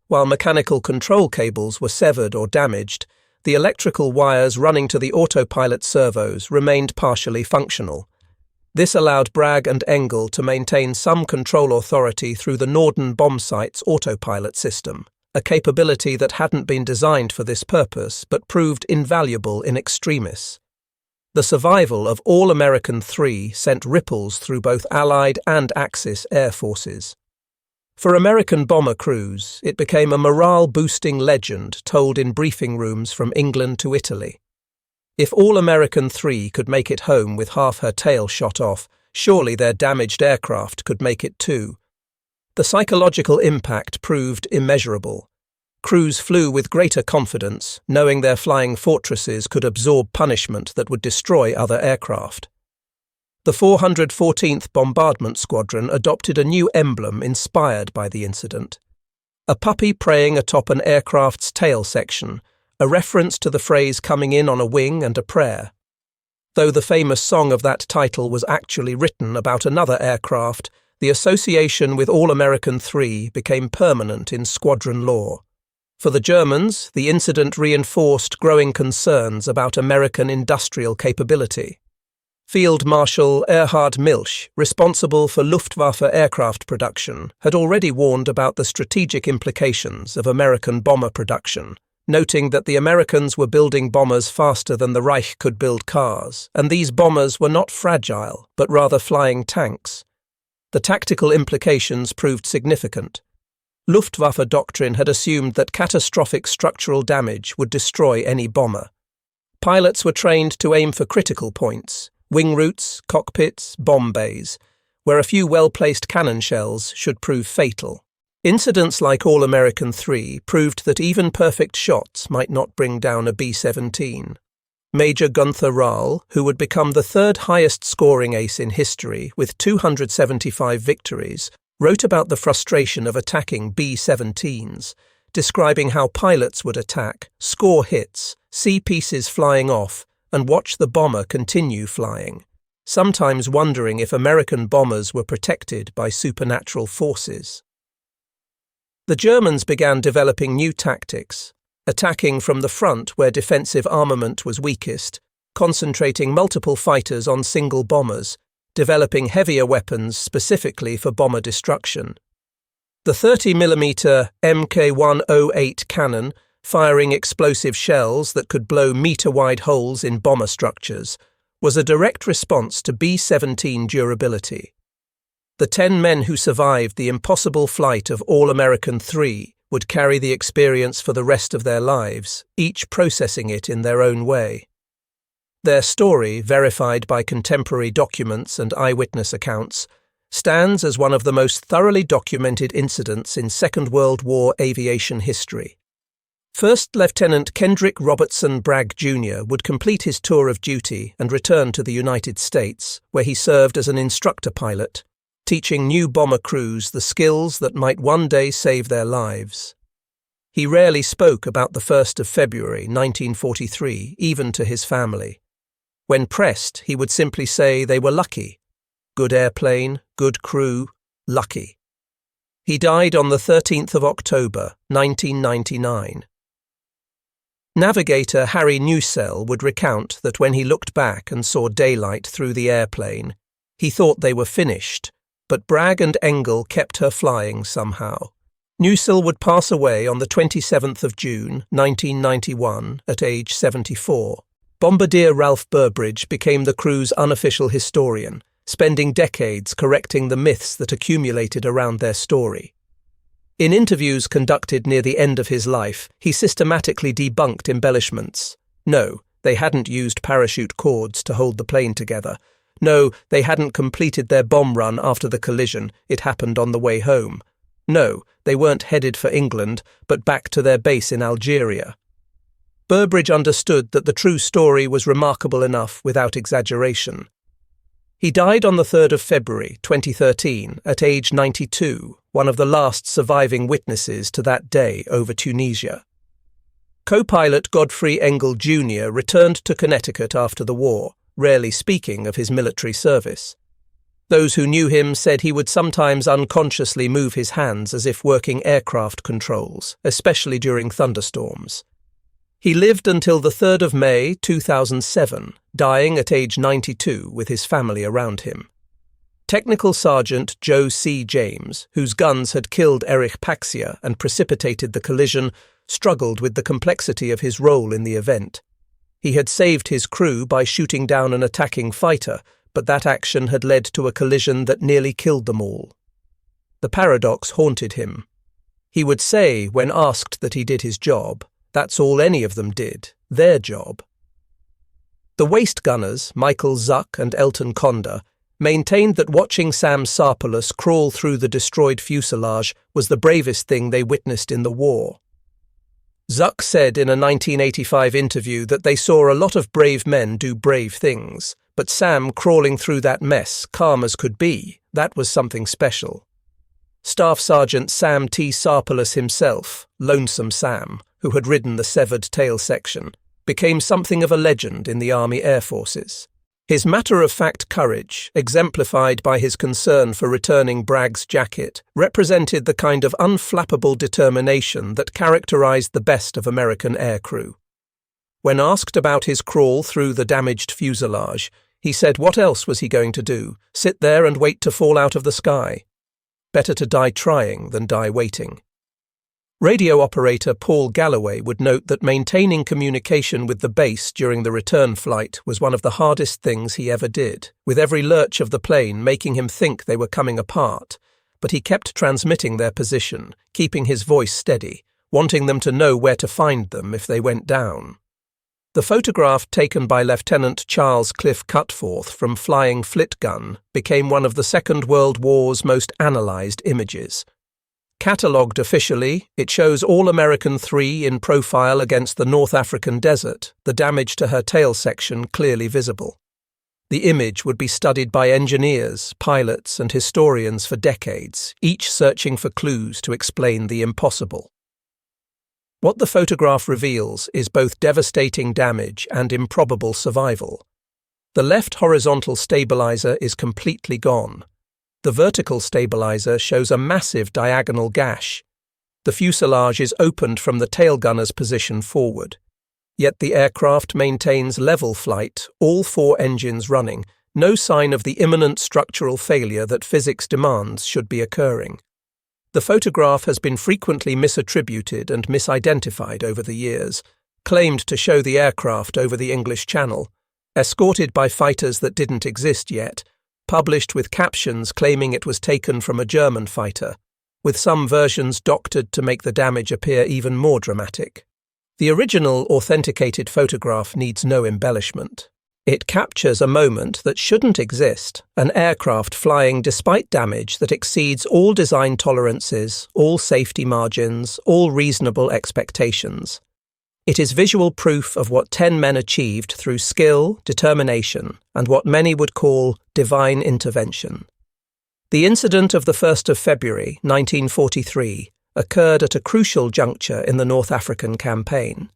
While mechanical control cables were severed or damaged, the electrical wires running to the autopilot servos remained partially functional. This allowed Bragg and Engel to maintain some control authority through the Norden bombsite's autopilot system, a capability that hadn't been designed for this purpose but proved invaluable in extremis. The survival of All-American 3 sent ripples through both Allied and Axis air forces. For American bomber crews, it became a morale-boosting legend told in briefing rooms from England to Italy. If All-American 3 could make it home with half her tail shot off, surely their damaged aircraft could make it too. The psychological impact proved immeasurable. Crews flew with greater confidence, knowing their flying fortresses could absorb punishment that would destroy other aircraft. The 414th Bombardment Squadron adopted a new emblem inspired by the incident. A puppy praying atop an aircraft's tail section, a reference to the phrase coming in on a wing and a prayer. Though the famous song of that title was actually written about another aircraft, the association with All-American 3 became permanent in squadron lore. For the Germans, the incident reinforced growing concerns about American industrial capability. Field Marshal Erhard Milch, responsible for Luftwaffe aircraft production, had already warned about the strategic implications of American bomber production, noting that the Americans were building bombers faster than the Reich could build cars, and these bombers were not fragile, but rather flying tanks. The tactical implications proved significant. Luftwaffe doctrine had assumed that catastrophic structural damage would destroy any bomber. Pilots were trained to aim for critical points, wing routes, cockpits, bomb bays, where a few well-placed cannon shells should prove fatal. Incidents like All-American 3 proved that even perfect shots might not bring down a B-17. Major Gunther Rahl, who would become the third highest scoring ace in history with 275 victories, wrote about the frustration of attacking B-17s, describing how pilots would attack, score hits, see pieces flying off, and watch the bomber continue flying, sometimes wondering if American bombers were protected by supernatural forces. The Germans began developing new tactics, attacking from the front where defensive armament was weakest, concentrating multiple fighters on single bombers, developing heavier weapons specifically for bomber destruction. The 30mm Mk108 cannon, firing explosive shells that could blow metre-wide holes in bomber structures, was a direct response to B-17 durability. The 10 men who survived the impossible flight of All-American 3 would carry the experience for the rest of their lives, each processing it in their own way. Their story, verified by contemporary documents and eyewitness accounts, stands as one of the most thoroughly documented incidents in Second World War aviation history. First Lieutenant Kendrick Robertson Bragg Jr. would complete his tour of duty and return to the United States, where he served as an instructor pilot, teaching new bomber crews the skills that might one day save their lives. He rarely spoke about the 1st of February 1943, even to his family. When pressed, he would simply say they were lucky. Good airplane, good crew, lucky. He died on the 13th of October, 1999. Navigator Harry Newsell would recount that when he looked back and saw daylight through the airplane, he thought they were finished, but Bragg and Engel kept her flying somehow. Newsell would pass away on the 27th of June, 1991, at age 74. Bombardier Ralph Burbridge became the crew's unofficial historian, spending decades correcting the myths that accumulated around their story. In interviews conducted near the end of his life, he systematically debunked embellishments. No, they hadn't used parachute cords to hold the plane together. No, they hadn't completed their bomb run after the collision. It happened on the way home. No, they weren't headed for England, but back to their base in Algeria. Burbridge understood that the true story was remarkable enough without exaggeration. He died on the 3rd of February 2013 at age 92, one of the last surviving witnesses to that day over Tunisia. Co-pilot Godfrey Engel Jr. returned to Connecticut after the war, rarely speaking of his military service. Those who knew him said he would sometimes unconsciously move his hands as if working aircraft controls, especially during thunderstorms. He lived until the 3rd of May 2007, dying at age 92 with his family around him. Technical Sergeant Joe C. James, whose guns had killed Erich Paxia and precipitated the collision, struggled with the complexity of his role in the event. He had saved his crew by shooting down an attacking fighter, but that action had led to a collision that nearly killed them all. The paradox haunted him. He would say, when asked that he did his job, that's all any of them did, their job. The waist gunners, Michael Zuck and Elton Conda, maintained that watching Sam Sarpolus crawl through the destroyed fuselage was the bravest thing they witnessed in the war. Zuck said in a 1985 interview that they saw a lot of brave men do brave things, but Sam crawling through that mess, calm as could be, that was something special. Staff Sergeant Sam T. Sarpolus himself, Lonesome Sam, who had ridden the severed tail section, became something of a legend in the Army Air Forces. His matter-of-fact courage, exemplified by his concern for returning Bragg's jacket, represented the kind of unflappable determination that characterized the best of American aircrew. When asked about his crawl through the damaged fuselage, he said what else was he going to do? Sit there and wait to fall out of the sky? Better to die trying than die waiting. Radio operator Paul Galloway would note that maintaining communication with the base during the return flight was one of the hardest things he ever did, with every lurch of the plane making him think they were coming apart, but he kept transmitting their position, keeping his voice steady, wanting them to know where to find them if they went down. The photograph taken by Lieutenant Charles Cliff Cutforth from Flying Flit Gun became one of the Second World War's most analysed images. Catalogued officially, it shows All-American 3 in profile against the North African desert, the damage to her tail section clearly visible. The image would be studied by engineers, pilots, and historians for decades, each searching for clues to explain the impossible. What the photograph reveals is both devastating damage and improbable survival. The left horizontal stabilizer is completely gone. The vertical stabilizer shows a massive diagonal gash. The fuselage is opened from the tail gunner's position forward. Yet the aircraft maintains level flight, all 4 engines running, no sign of the imminent structural failure that physics demands should be occurring. The photograph has been frequently misattributed and misidentified over the years, claimed to show the aircraft over the English Channel, escorted by fighters that didn't exist yet, published with captions claiming it was taken from a German fighter, with some versions doctored to make the damage appear even more dramatic. The original authenticated photograph needs no embellishment. It captures a moment that shouldn't exist, an aircraft flying despite damage that exceeds all design tolerances, all safety margins, all reasonable expectations. It is visual proof of what 10 men achieved through skill, determination, and what many would call divine intervention. The incident of the 1st of February, 1943, occurred at a crucial juncture in the North African campaign.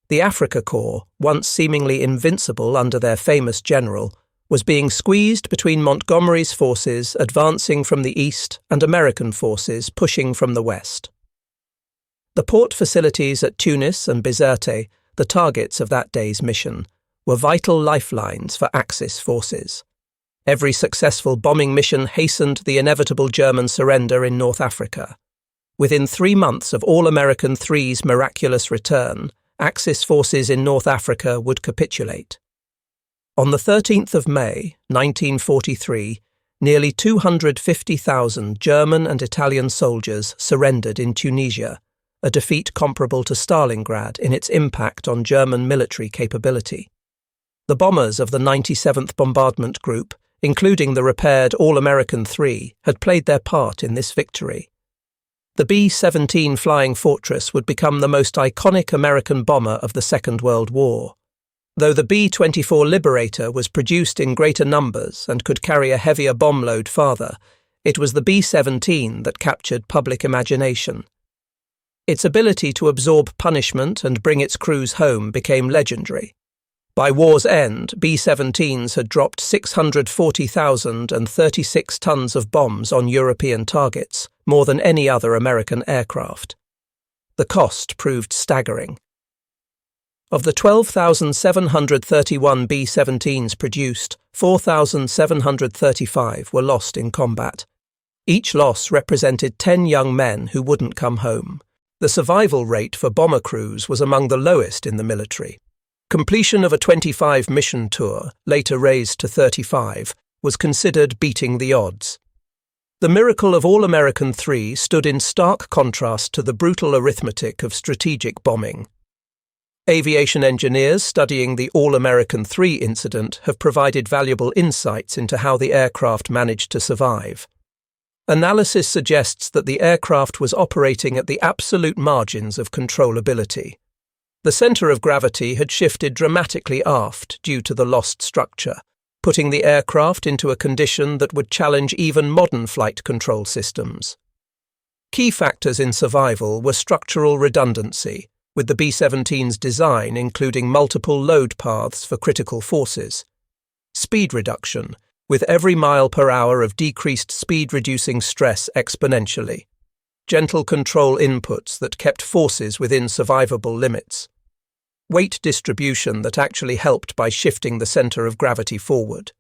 The Africa Corps, once seemingly invincible under their famous general, was being squeezed between Montgomery's forces advancing from the east and American forces pushing from the west. The port facilities at Tunis and Bizerte, the targets of that day's mission, were vital lifelines for Axis forces. Every successful bombing mission hastened the inevitable German surrender in North Africa. Within 3 months of All-American III's miraculous return, Axis forces in North Africa would capitulate. On the 13th of May, 1943, nearly 250,000 German and Italian soldiers surrendered in Tunisia, a defeat comparable to Stalingrad in its impact on German military capability. The bombers of the 97th Bombardment Group, including the repaired All-American III, had played their part in this victory. The B-17 Flying Fortress would become the most iconic American bomber of the Second World War. Though the B-24 Liberator was produced in greater numbers and could carry a heavier bomb load farther, it was the B-17 that captured public imagination. Its ability to absorb punishment and bring its crews home became legendary. By war's end, B-17s had dropped 640,036 tons of bombs on European targets, more than any other American aircraft. The cost proved staggering. Of the 12,731 B-17s produced, 4,735 were lost in combat. Each loss represented 10 young men who wouldn't come home. The survival rate for bomber crews was among the lowest in the military. Completion of a 25-mission tour, later raised to 35, was considered beating the odds. The miracle of All-American III stood in stark contrast to the brutal arithmetic of strategic bombing. Aviation engineers studying the All-American III incident have provided valuable insights into how the aircraft managed to survive. Analysis suggests that the aircraft was operating at the absolute margins of controllability. The centre of gravity had shifted dramatically aft due to the lost structure, putting the aircraft into a condition that would challenge even modern flight control systems. Key factors in survival were structural redundancy, with the B-17's design including multiple load paths for critical forces. Speed reduction, with every mile per hour of decreased speed reducing stress exponentially. Gentle control inputs that kept forces within survivable limits. Weight distribution that actually helped by shifting the centre of gravity forward.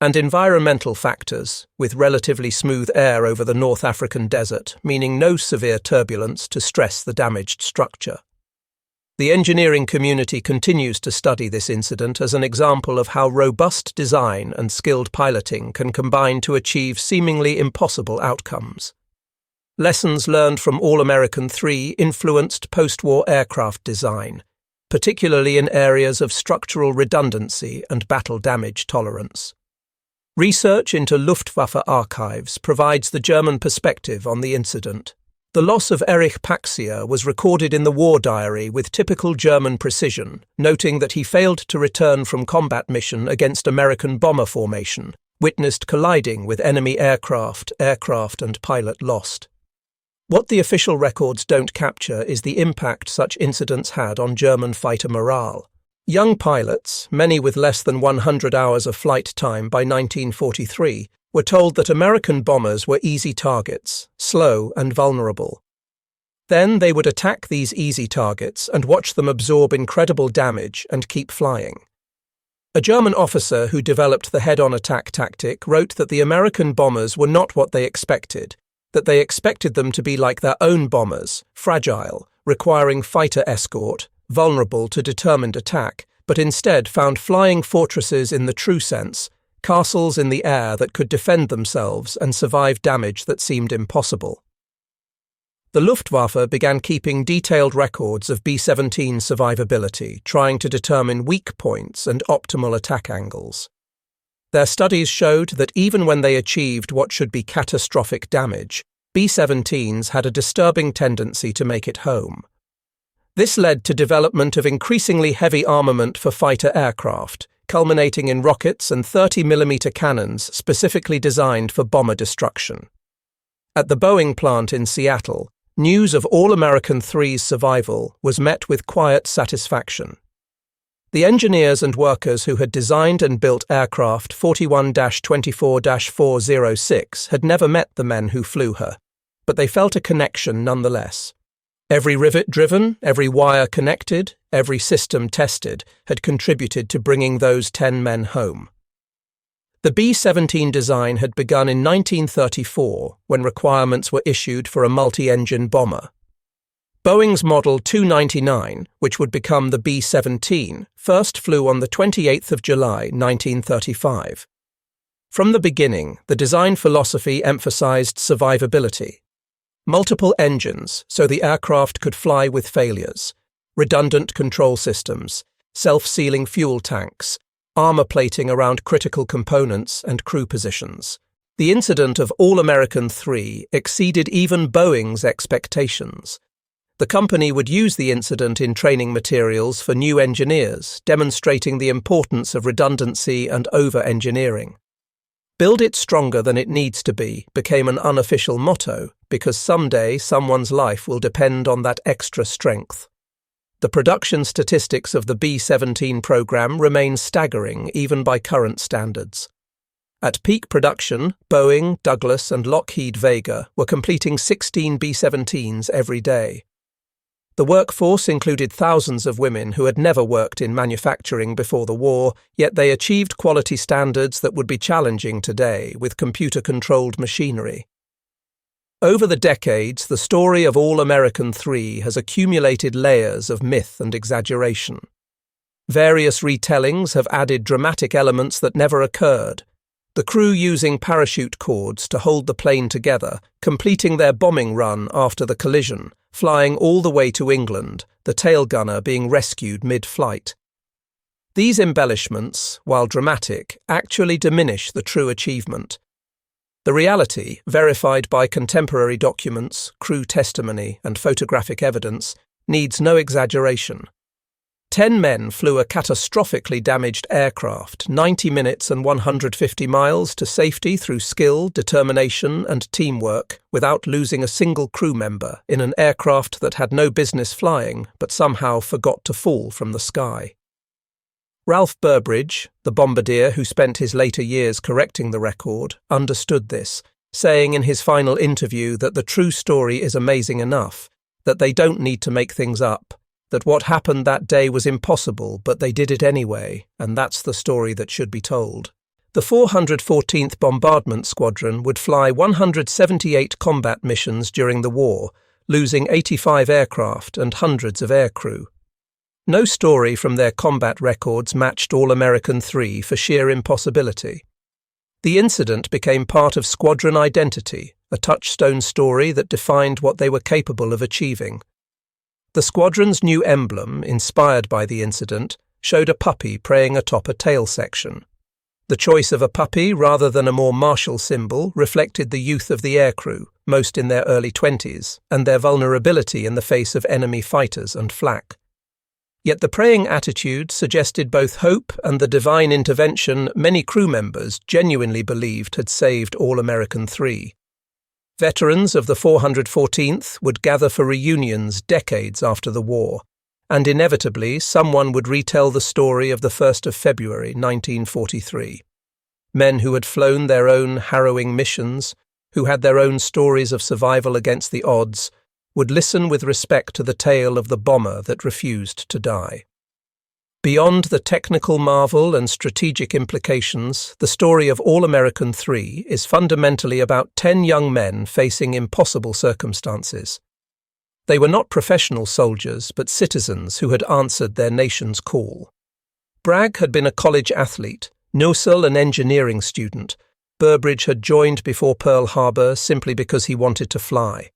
And environmental factors, with relatively smooth air over the North African desert, meaning no severe turbulence to stress the damaged structure. The engineering community continues to study this incident as an example of how robust design and skilled piloting can combine to achieve seemingly impossible outcomes. Lessons learned from All-American III influenced post-war aircraft design, particularly in areas of structural redundancy and battle damage tolerance. Research into Luftwaffe archives provides the German perspective on the incident. The loss of Erich Paxier was recorded in the war diary with typical German precision, noting that he failed to return from combat mission against American bomber formation, witnessed colliding with enemy aircraft and pilot lost. What the official records don't capture is the impact such incidents had on German fighter morale. Young pilots, many with less than 100 hours of flight time by 1943, were told that American bombers were easy targets, slow and vulnerable. Then they would attack these easy targets and watch them absorb incredible damage and keep flying. A German officer who developed the head-on attack tactic wrote that the American bombers were not what they expected, that they expected them to be like their own bombers, fragile, requiring fighter escort, vulnerable to determined attack, but instead found flying fortresses in the true sense, castles in the air that could defend themselves and survive damage that seemed impossible. the Luftwaffe began keeping detailed records of B-17 survivability, trying to determine weak points and optimal attack angles. Their studies showed that even when they achieved what should be catastrophic damage, B-17s had a disturbing tendency to make it home. This led to development of increasingly heavy armament for fighter aircraft, culminating in rockets and 30mm cannons specifically designed for bomber destruction. At the Boeing plant in Seattle, news of All-American 3's survival was met with quiet satisfaction. The engineers and workers who had designed and built aircraft 41-24-406 had never met the men who flew her, but they felt a connection nonetheless. Every rivet driven, every wire connected, every system tested had contributed to bringing those 10 men home. The B-17 design had begun in 1934 when requirements were issued for a multi-engine bomber. Boeing's Model 299, which would become the B-17, first flew on the 28th of July 1935. From the beginning, the design philosophy emphasized survivability. Multiple engines so the aircraft could fly with failures, redundant control systems, self-sealing fuel tanks, armor plating around critical components and crew positions. The incident of All-American 3 exceeded even Boeing's expectations. The company would use the incident in training materials for new engineers, demonstrating the importance of redundancy and over-engineering. "Build it stronger than it needs to be" became an unofficial motto, because someday someone's life will depend on that extra strength. The production statistics of the B-17 program remain staggering even by current standards. At peak production, Boeing, Douglas, and Lockheed Vega were completing 16 B-17s every day. The workforce included thousands of women who had never worked in manufacturing before the war, yet they achieved quality standards that would be challenging today with computer-controlled machinery. Over the decades, the story of All-American 3 has accumulated layers of myth and exaggeration. Various retellings have added dramatic elements that never occurred, the crew using parachute cords to hold the plane together, completing their bombing run after the collision, flying all the way to England, the tail gunner being rescued mid-flight. These embellishments, while dramatic, actually diminish the true achievement. The reality, verified by contemporary documents, crew testimony, and photographic evidence, needs no exaggeration. 10 men flew a catastrophically damaged aircraft 90 minutes and 150 miles to safety through skill, determination, and teamwork without losing a single crew member in an aircraft that had no business flying but somehow forgot to fall from the sky. Ralph Burbridge, the bombardier who spent his later years correcting the record, understood this, saying in his final interview that the true story is amazing enough, that they don't need to make things up, that what happened that day was impossible, but they did it anyway, and that's the story that should be told. The 414th Bombardment Squadron would fly 178 combat missions during the war, losing 85 aircraft and hundreds of aircrew. No story from their combat records matched All-American 3 for sheer impossibility. The incident became part of squadron identity, a touchstone story that defined what they were capable of achieving. The squadron's new emblem, inspired by the incident, showed a puppy praying atop a tail section. The choice of a puppy rather than a more martial symbol reflected the youth of the aircrew, most in their early 20s, and their vulnerability in the face of enemy fighters and flak. Yet the praying attitude suggested both hope and the divine intervention many crew members genuinely believed had saved All-American 3. Veterans of the 414th would gather for reunions decades after the war, and inevitably someone would retell the story of the 1st of February 1943. Men who had flown their own harrowing missions, who had their own stories of survival against the odds, would listen with respect to the tale of the bomber that refused to die. Beyond the technical marvel and strategic implications, the story of All-American 3 is fundamentally about 10 young men facing impossible circumstances. They were not professional soldiers, but citizens who had answered their nation's call. Bragg had been a college athlete, Nussel an engineering student. Burbridge had joined before Pearl Harbor simply because he wanted to fly.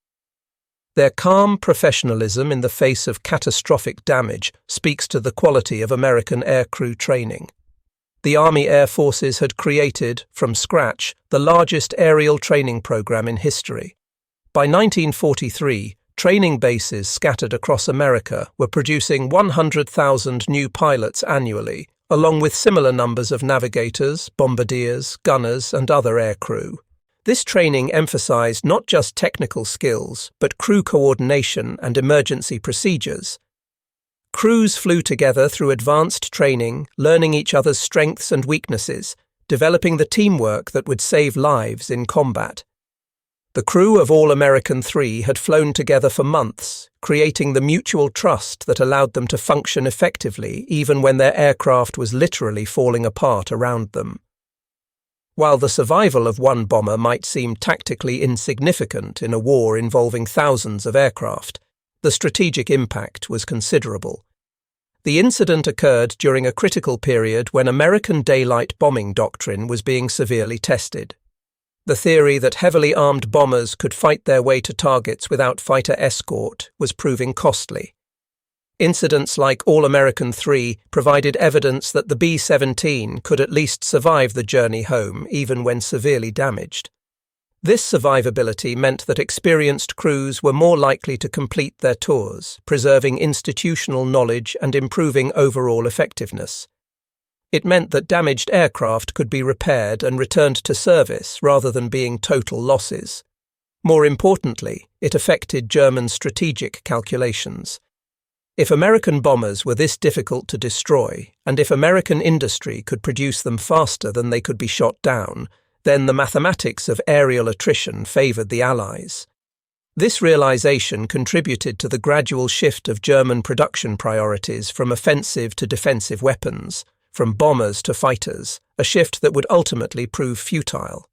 Their calm professionalism in the face of catastrophic damage speaks to the quality of American aircrew training. The Army Air Forces had created, from scratch, the largest aerial training program in history. By 1943, training bases scattered across America were producing 100,000 new pilots annually, along with similar numbers of navigators, bombardiers, gunners, and other aircrew. This training emphasized not just technical skills, but crew coordination and emergency procedures. Crews flew together through advanced training, learning each other's strengths and weaknesses, developing the teamwork that would save lives in combat. The crew of All-American 3 had flown together for months, creating the mutual trust that allowed them to function effectively even when their aircraft was literally falling apart around them. While the survival of one bomber might seem tactically insignificant in a war involving thousands of aircraft, the strategic impact was considerable. The incident occurred during a critical period when American daylight bombing doctrine was being severely tested. The theory that heavily armed bombers could fight their way to targets without fighter escort was proving costly. Incidents like All-American 3 provided evidence that the B-17 could at least survive the journey home even when severely damaged. This survivability meant that experienced crews were more likely to complete their tours, preserving institutional knowledge and improving overall effectiveness. It meant that damaged aircraft could be repaired and returned to service rather than being total losses. More importantly, it affected German strategic calculations. If American bombers were this difficult to destroy, and if American industry could produce them faster than they could be shot down, then the mathematics of aerial attrition favored the Allies. This realization contributed to the gradual shift of German production priorities from offensive to defensive weapons, from bombers to fighters, a shift that would ultimately prove futile.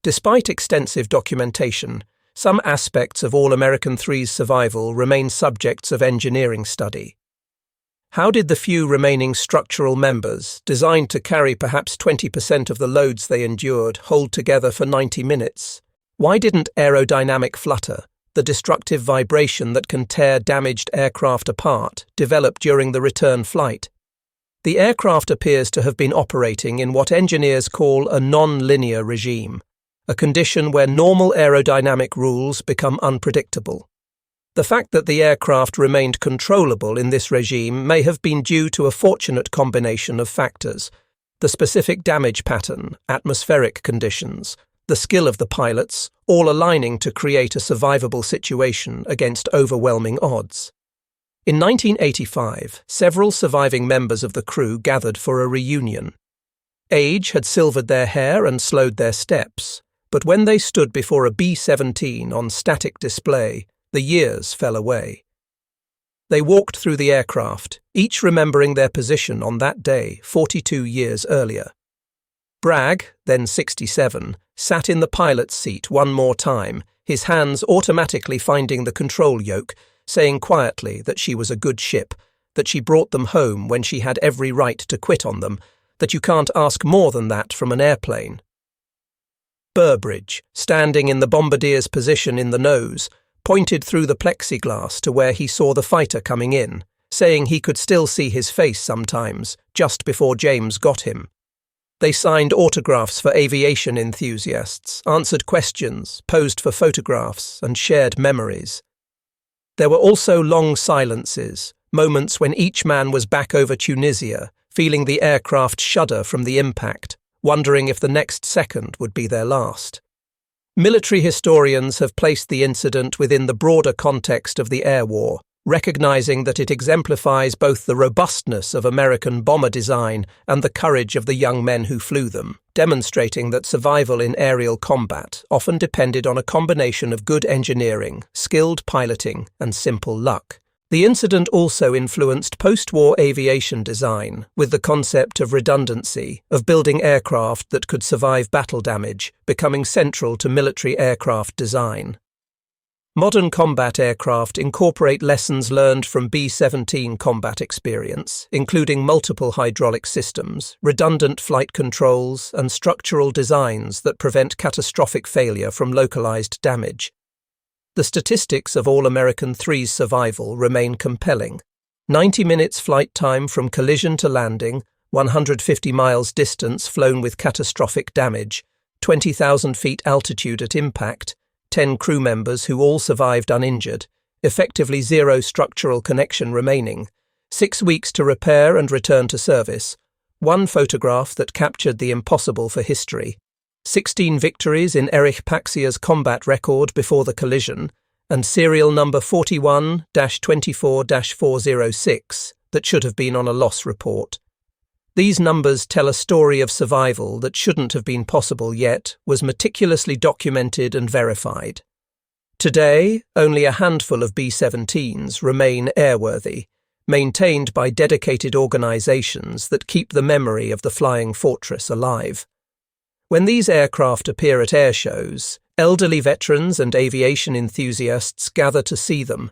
Despite extensive documentation, some aspects of All-American 3's survival remain subjects of engineering study. How did the few remaining structural members, designed to carry perhaps 20% of the loads they endured, hold together for 90 minutes? Why didn't aerodynamic flutter, the destructive vibration that can tear damaged aircraft apart, develop during the return flight? The aircraft appears to have been operating in what engineers call a non-linear regime, a condition where normal aerodynamic rules become unpredictable. The fact that the aircraft remained controllable in this regime may have been due to a fortunate combination of factors: the specific damage pattern, atmospheric conditions, the skill of the pilots, all aligning to create a survivable situation against overwhelming odds. In 1985, several surviving members of the crew gathered for a reunion. Age had silvered their hair and slowed their steps, but when they stood before a B-17 on static display, the years fell away. They walked through the aircraft, each remembering their position on that day 42 years earlier. Bragg, then 67, sat in the pilot's seat one more time, his hands automatically finding the control yoke, saying quietly that she was a good ship, that she brought them home when she had every right to quit on them, that you can't ask more than that from an airplane. Burbridge, standing in the bombardier's position in the nose, pointed through the plexiglass to where he saw the fighter coming in, saying he could still see his face sometimes, just before James got him. They signed autographs for aviation enthusiasts, answered questions, posed for photographs, and shared memories. There were also long silences, moments when each man was back over Tunisia, feeling the aircraft shudder from the impact, wondering if the next second would be their last. Military historians have placed the incident within the broader context of the air war, recognizing that it exemplifies both the robustness of American bomber design and the courage of the young men who flew them, demonstrating that survival in aerial combat often depended on a combination of good engineering, skilled piloting, and simple luck. The incident also influenced post-war aviation design, with the concept of redundancy, of building aircraft that could survive battle damage, becoming central to military aircraft design. Modern combat aircraft incorporate lessons learned from B-17 combat experience, including multiple hydraulic systems, redundant flight controls, and structural designs that prevent catastrophic failure from localized damage. The statistics of All-American 3's survival remain compelling. 90 minutes flight time from collision to landing, 150 miles distance flown with catastrophic damage, 20,000 feet altitude at impact, 10 crew members who all survived uninjured, effectively zero structural connection remaining, 6 weeks to repair and return to service, one photograph that captured the impossible for history, 16 victories in Erich Paxia's combat record before the collision, and serial number 41-24-406 that should have been on a loss report. These numbers tell a story of survival that shouldn't have been possible yet was meticulously documented and verified. Today, only a handful of B-17s remain airworthy, maintained by dedicated organizations that keep the memory of the flying fortress alive. When these aircraft appear at air shows, elderly veterans and aviation enthusiasts gather to see them,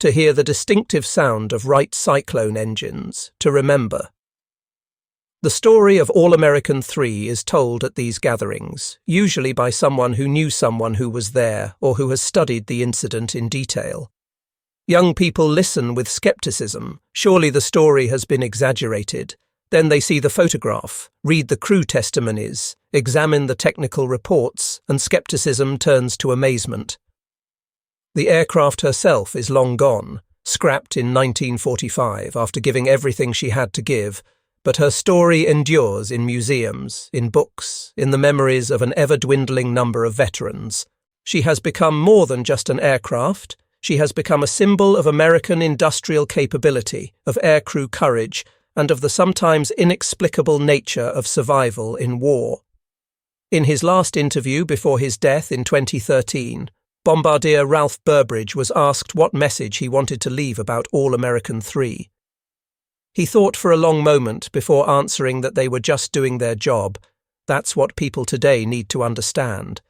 to hear the distinctive sound of Wright Cyclone engines, to remember. The story of All-American 3 is told at these gatherings, usually by someone who knew someone who was there or who has studied the incident in detail. Young people listen with skepticism. Surely the story has been exaggerated. Then they see the photograph, read the crew testimonies, examine the technical reports, and skepticism turns to amazement. The aircraft herself is long gone, scrapped in 1945 after giving everything she had to give, but her story endures in museums, in books, in the memories of an ever-dwindling number of veterans. She has become more than just an aircraft. She has become a symbol of American industrial capability, of aircrew courage, and of the sometimes inexplicable nature of survival in war. In his last interview before his death in 2013, Bombardier Ralph Burbridge was asked what message he wanted to leave about All-American 3. He thought for a long moment before answering that they were just doing their job. That's what people today need to understand.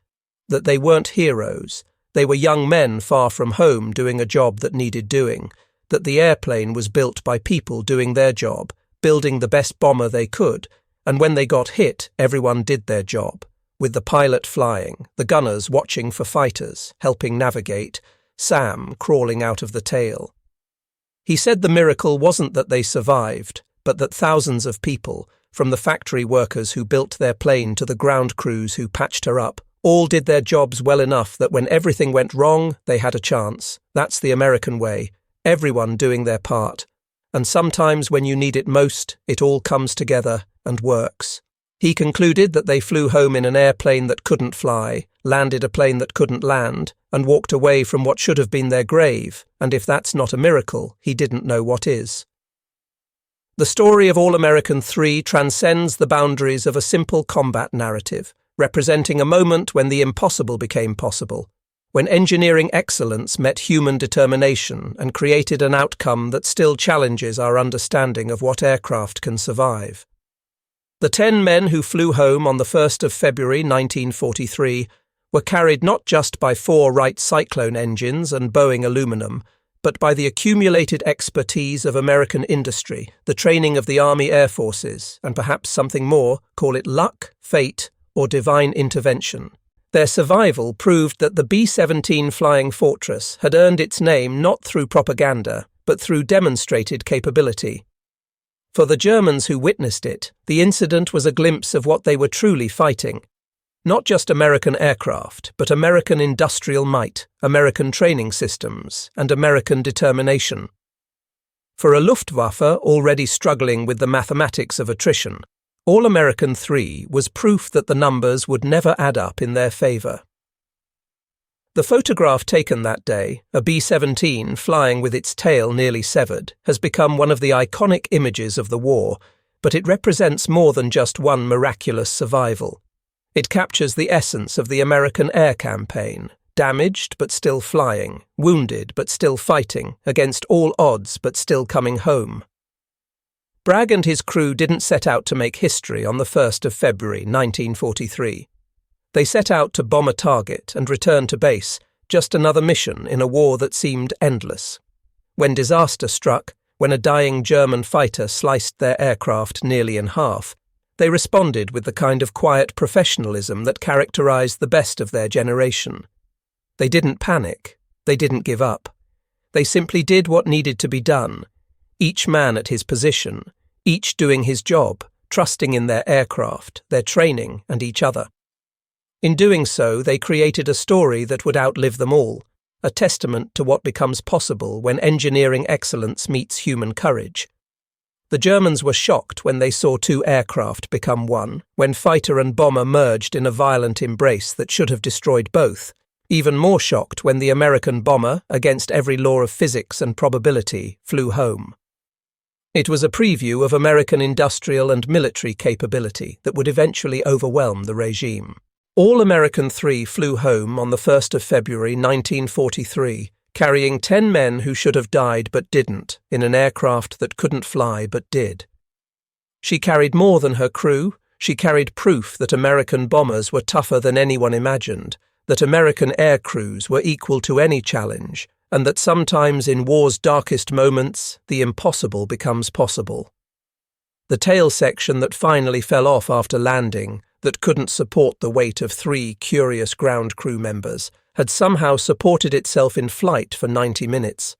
That they weren't heroes. They were young men far from home doing a job that needed doing. That the airplane was built by people doing their job, building the best bomber they could, and when they got hit, everyone did their job, with the pilot flying, the gunners watching for fighters, helping navigate, Sam crawling out of the tail. He said the miracle wasn't that they survived, but that thousands of people, from the factory workers who built their plane to the ground crews who patched her up, all did their jobs well enough that when everything went wrong, they had a chance. That's the American way. Everyone doing their part. And sometimes when you need it most, it all comes together and works. He concluded that they flew home in an airplane that couldn't fly, landed a plane that couldn't land, and walked away from what should have been their grave, and if that's not a miracle, he didn't know what is. The story of All-American 3 transcends the boundaries of a simple combat narrative, representing a moment when the impossible became possible, when engineering excellence met human determination and created an outcome that still challenges our understanding of what aircraft can survive. The 10 men who flew home on the 1st of February 1943 were carried not just by 4 Wright Cyclone engines and Boeing aluminum, but by the accumulated expertise of American industry, the training of the Army Air Forces, and perhaps something more, call it luck, fate, or divine intervention. Their survival proved that the B-17 Flying Fortress had earned its name not through propaganda, but through demonstrated capability. For the Germans who witnessed it, the incident was a glimpse of what they were truly fighting. Not just American aircraft, but American industrial might, American training systems, and American determination. For a Luftwaffe already struggling with the mathematics of attrition, All-American 3 was proof that the numbers would never add up in their favor. The photograph taken that day, a B-17 flying with its tail nearly severed, has become one of the iconic images of the war, but it represents more than just one miraculous survival. It captures the essence of the American air campaign, damaged but still flying, wounded but still fighting, against all odds but still coming home. Bragg and his crew didn't set out to make history on the 1st of February 1943. They set out to bomb a target and return to base, just another mission in a war that seemed endless. When disaster struck, when a dying German fighter sliced their aircraft nearly in half, they responded with the kind of quiet professionalism that characterized the best of their generation. They didn't panic. They didn't give up. They simply did what needed to be done, each man at his position, each doing his job, trusting in their aircraft, their training, and each other. In doing so, they created a story that would outlive them all, a testament to what becomes possible when engineering excellence meets human courage. The Germans were shocked when they saw two aircraft become one, when fighter and bomber merged in a violent embrace that should have destroyed both. Even more shocked when the American bomber, against every law of physics and probability, flew home. It was a preview of American industrial and military capability that would eventually overwhelm the regime. All American 3 flew home on the 1st of February 1943, carrying 10 men who should have died but didn't, in an aircraft that couldn't fly but did. She carried more than her crew. She carried proof that American bombers were tougher than anyone imagined, that American air crews were equal to any challenge, and that sometimes in war's darkest moments, the impossible becomes possible. The tail section that finally fell off after landing, that couldn't support the weight of 3 curious ground crew members, had somehow supported itself in flight for 90 minutes.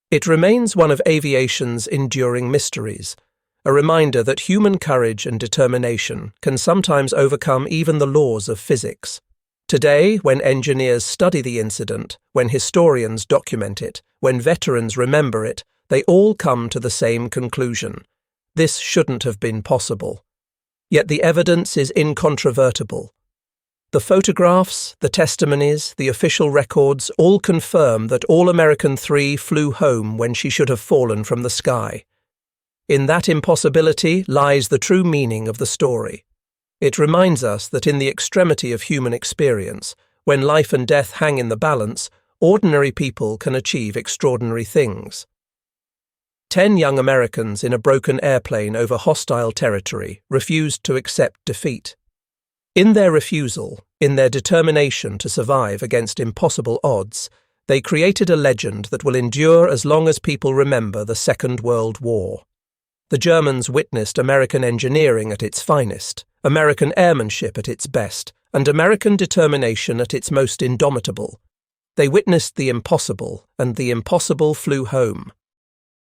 It remains one of aviation's enduring mysteries, a reminder that human courage and determination can sometimes overcome even the laws of physics. Today, when engineers study the incident, when historians document it, when veterans remember it, they all come to the same conclusion. This shouldn't have been possible. Yet the evidence is incontrovertible. The photographs, the testimonies, the official records all confirm that All American 3 flew home when she should have fallen from the sky. In that impossibility lies the true meaning of the story. It reminds us that in the extremity of human experience, when life and death hang in the balance, ordinary people can achieve extraordinary things. 10 young Americans in a broken airplane over hostile territory refused to accept defeat. In their refusal, in their determination to survive against impossible odds, they created a legend that will endure as long as people remember the Second World War. The Germans witnessed American engineering at its finest, American airmanship at its best, and American determination at its most indomitable. They witnessed the impossible, and the impossible flew home.